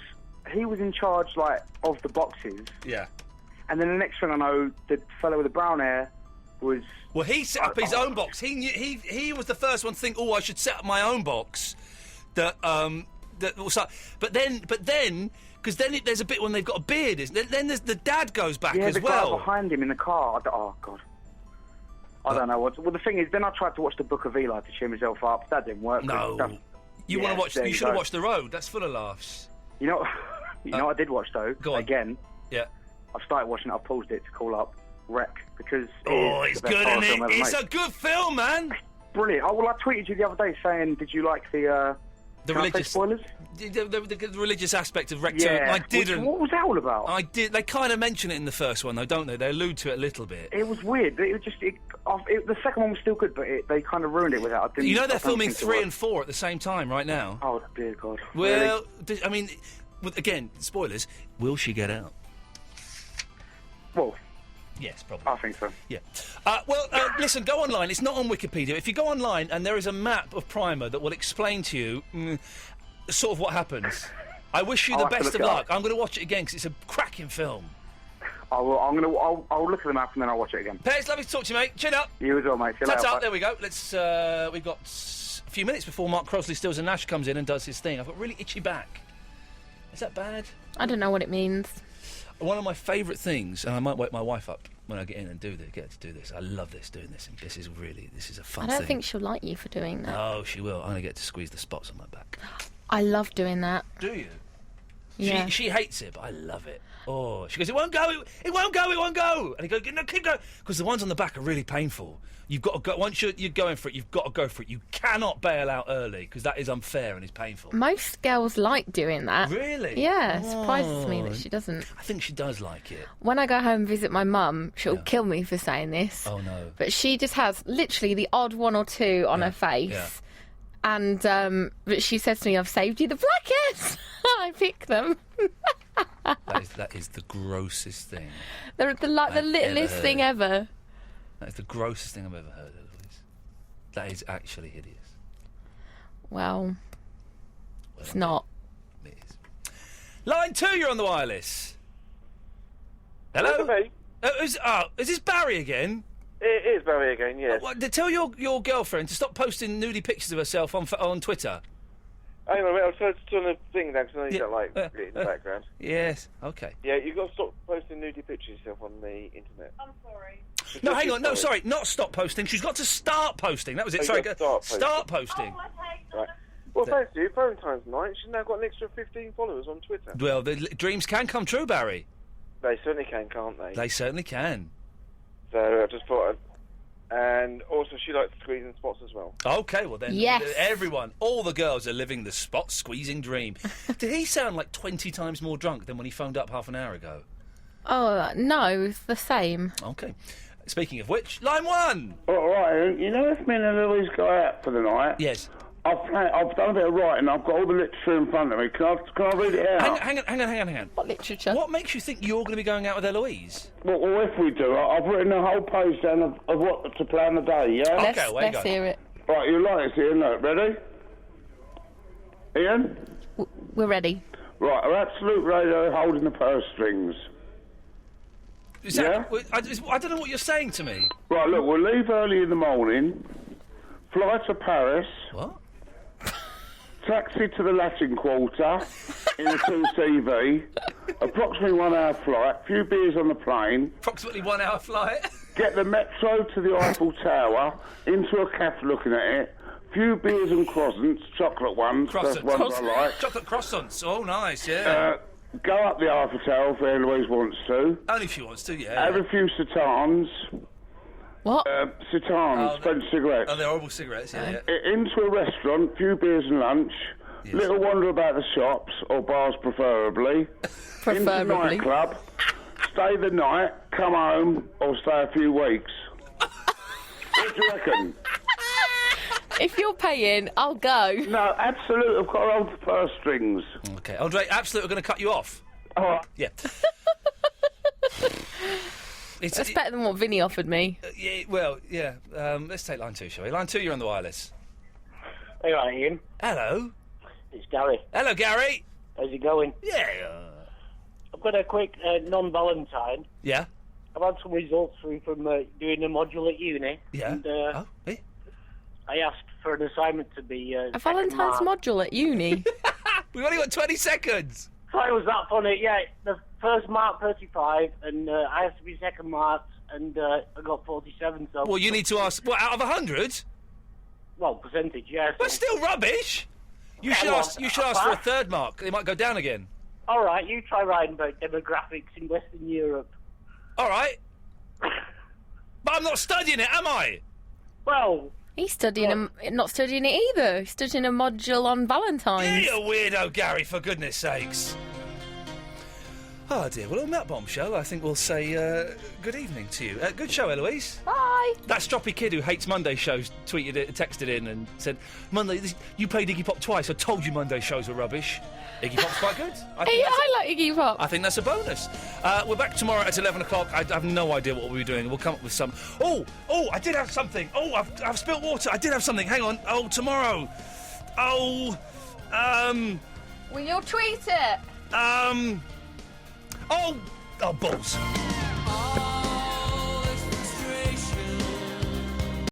S20: in charge, like, of the boxes.
S5: Yeah.
S20: And then the next thing I know, the fellow with the brown hair was...
S5: Well, he set up his own box. He was the first one to think, I should set up my own box. But then, because then there's a bit when they've got a beard, isn't there? Then there's the dad goes back as
S20: the
S5: well.
S20: guy behind him in the car. Oh, God. I don't know what... Well, the thing is, then I tried to watch the Book of Eli to cheer myself up. That didn't work.
S5: No. You want to watch... You should have watched The Road. That's full of laughs.
S20: You know what I did watch, though?
S5: Go on.
S20: Again.
S5: Yeah.
S20: I started watching it. I paused it to call up Wreck, because...
S5: it's good, isn't it? It's a good film, man.
S20: Brilliant. I tweeted you the other day saying, did you like the
S5: religious
S20: spoilers?
S5: The religious aspect of Wreck 2.
S20: Yeah.
S5: I didn't.
S20: What was that all about?
S5: I did. They kind of mention it in the first one, though, don't they? They allude to it a little bit.
S20: It was weird. It was just... the second one was still good, but they kind of ruined it with that.
S5: You know they're filming 3 and 4 at the same time right now?
S20: Oh, dear God.
S5: Well, really? I mean, again, spoilers. Will she get out?
S20: Well...
S5: Yes, probably.
S20: I think so.
S5: Yeah. Listen, go online. It's not on Wikipedia. If you go online and there is a map of Primer that will explain to you sort of what happens. I wish you the best of luck. I'm going to watch it again because it's a cracking film.
S20: I'll look at the map and then I'll watch it again.
S5: Pez, lovely to talk to you, mate. Chin up.
S20: You as well, mate. See you later.
S5: Tap, there we go. Let's. We've got a few minutes before Mark Crosley, Stills and Nash comes in and does his thing. I've got really itchy back. Is that bad?
S6: I don't know what it means.
S5: One of my favourite things, and I might wake my wife up when I get in and get to do this. I love doing this, and this is a fun thing.
S6: I don't think she'll like you for doing that.
S5: Oh, she will. I'm going to get to squeeze the spots on my back.
S6: I love doing that.
S5: Do you?
S6: Yeah.
S5: She hates it, but I love it. Oh, she goes, it won't go, it won't go, it won't go. And he goes, no, keep going. Because the ones on the back are really painful. You've got to go, once you're going for it, you've got to go for it. You cannot bail out early, because that is unfair and is painful.
S6: Most girls like doing that.
S5: Really?
S6: Yeah, it surprises me that she doesn't.
S5: I think she does like it.
S6: When I go home and visit my mum, she'll kill me for saying this.
S5: Oh, no.
S6: But she just has literally the odd one or two on her face.
S5: Yeah.
S6: And but she says to me, I've saved you the blackheads. I pick them.
S5: That is the grossest thing.
S6: They're the littlest thing ever.
S5: That is the grossest thing I've ever heard, Eloise. That is actually hideous.
S6: Well, it's not.
S5: It is. Line 2, you're on the wireless. Hello? Is this Barry again?
S12: It is Barry again, yes.
S5: Tell your girlfriend to stop posting nudie pictures of herself on Twitter.
S12: Hang on a minute, I was trying to thing now because I know you don't like it in the background.
S5: Yes, okay.
S12: Yeah, you've got to stop posting nudie pictures of yourself on the internet. I'm sorry.
S5: No, hang on, sorry, not stop posting. She's got to start posting. That was it, sorry. Start posting.
S12: Right. Well, thanks to you, Valentine's night, she's now got an extra 15 followers on Twitter.
S5: Well, the dreams can come true, Barry.
S12: They certainly can, can't they?
S5: They certainly can.
S12: So I just thought and also she likes squeezing spots as well.
S5: Okay, well then,
S6: yes.
S5: Everyone, all the girls are living the spot squeezing dream. Did he sound like 20 times more drunk than when he phoned up half an hour ago?
S6: Oh, no, it's the same.
S5: Okay. Speaking of which, line 1!
S10: All right, you know if me and Louise go out for the night?
S5: Yes.
S10: I've done a bit of writing. I've got all the literature in front of me. Can I read it out?
S5: Hang on.
S6: What literature?
S5: What makes you think you're going to be going out with Eloise?
S10: Well, if we do, I've written a whole page down of what to plan the day, yeah?
S6: Let's hear it.
S10: Right, you like this, Ian? Look, ready? Ian?
S6: We're ready.
S10: Right, our Absolute Radio holding the purse strings.
S5: I don't know what you're saying to me.
S10: Right, look, we'll leave early in the morning, fly to Paris.
S5: What?
S10: Taxi to the Latin Quarter in a 2CV, approximately 1 hour flight, few beers on the plane.
S5: Approximately 1 hour flight.
S10: Get the metro to the Eiffel Tower, into a cafe looking at it, few beers and croissants, chocolate ones, that's ones I like.
S5: Chocolate croissants, oh nice, yeah.
S10: Go up the Eiffel Tower if Eloise wants to.
S5: Only if she wants to, yeah.
S10: Have a few Satans.
S6: What?
S10: Satans, French cigarettes.
S5: Oh, they're horrible cigarettes, yeah.
S10: Into a restaurant, few beers and lunch, little wander about the shops, or bars preferably.
S6: Preferably.
S10: Into the nightclub, stay the night, come home, or stay a few weeks? What do you reckon?
S6: If you're paying, I'll go.
S10: No, Absolute have got to hold the purse strings.
S5: Okay, Andre, Absolute are going to cut you off.
S10: Oh.
S5: Yeah.
S6: That's better than what Vinny offered me.
S5: Yeah, well, yeah. Let's take line 2, shall we? Line 2, you're on the wireless.
S21: Hey, right, Ian.
S5: Hello.
S21: It's Gary.
S5: Hello, Gary.
S21: How's it going?
S5: Yeah.
S21: I've got a quick non-Valentine.
S5: Yeah.
S21: I've had some results through from doing a module at uni.
S5: Yeah.
S21: And,
S5: hey.
S21: I asked for an assignment to be...
S6: A Valentine's module at uni?
S5: We've only got 20 seconds.
S21: Thought it was that funny. Yeah, the first mark 35, and I have to be second marked, and I got 47. So.
S5: Well, you need to ask. What, out of 100?
S21: Well, percentage, yes.
S5: That's still rubbish. You should ask. You should ask for a third mark. It might go down again.
S21: All right, you try writing about demographics in Western Europe.
S5: All right. But I'm not studying it, am I?
S21: Well.
S6: He's studying not studying it either. He's studying a module on Valentine's.
S5: Yeah, you weirdo, Gary, for goodness sakes. Oh, dear. Well, on that bombshell, I think we'll say good evening to you. Good show, Eloise.
S6: Bye.
S5: That stroppy kid who hates Monday shows texted in and said, Monday, you played Iggy Pop twice. I told you Monday shows were rubbish. Iggy Pop's quite good.
S6: I like Iggy Pop.
S5: I think that's a bonus. We're back tomorrow at 11 o'clock. I have no idea what we'll be doing. We'll come up with some... Oh, I did have something. Oh, I've spilt water. I did have something. Hang on. Oh, tomorrow. Oh,
S6: Will you tweet it?
S5: Oh, balls.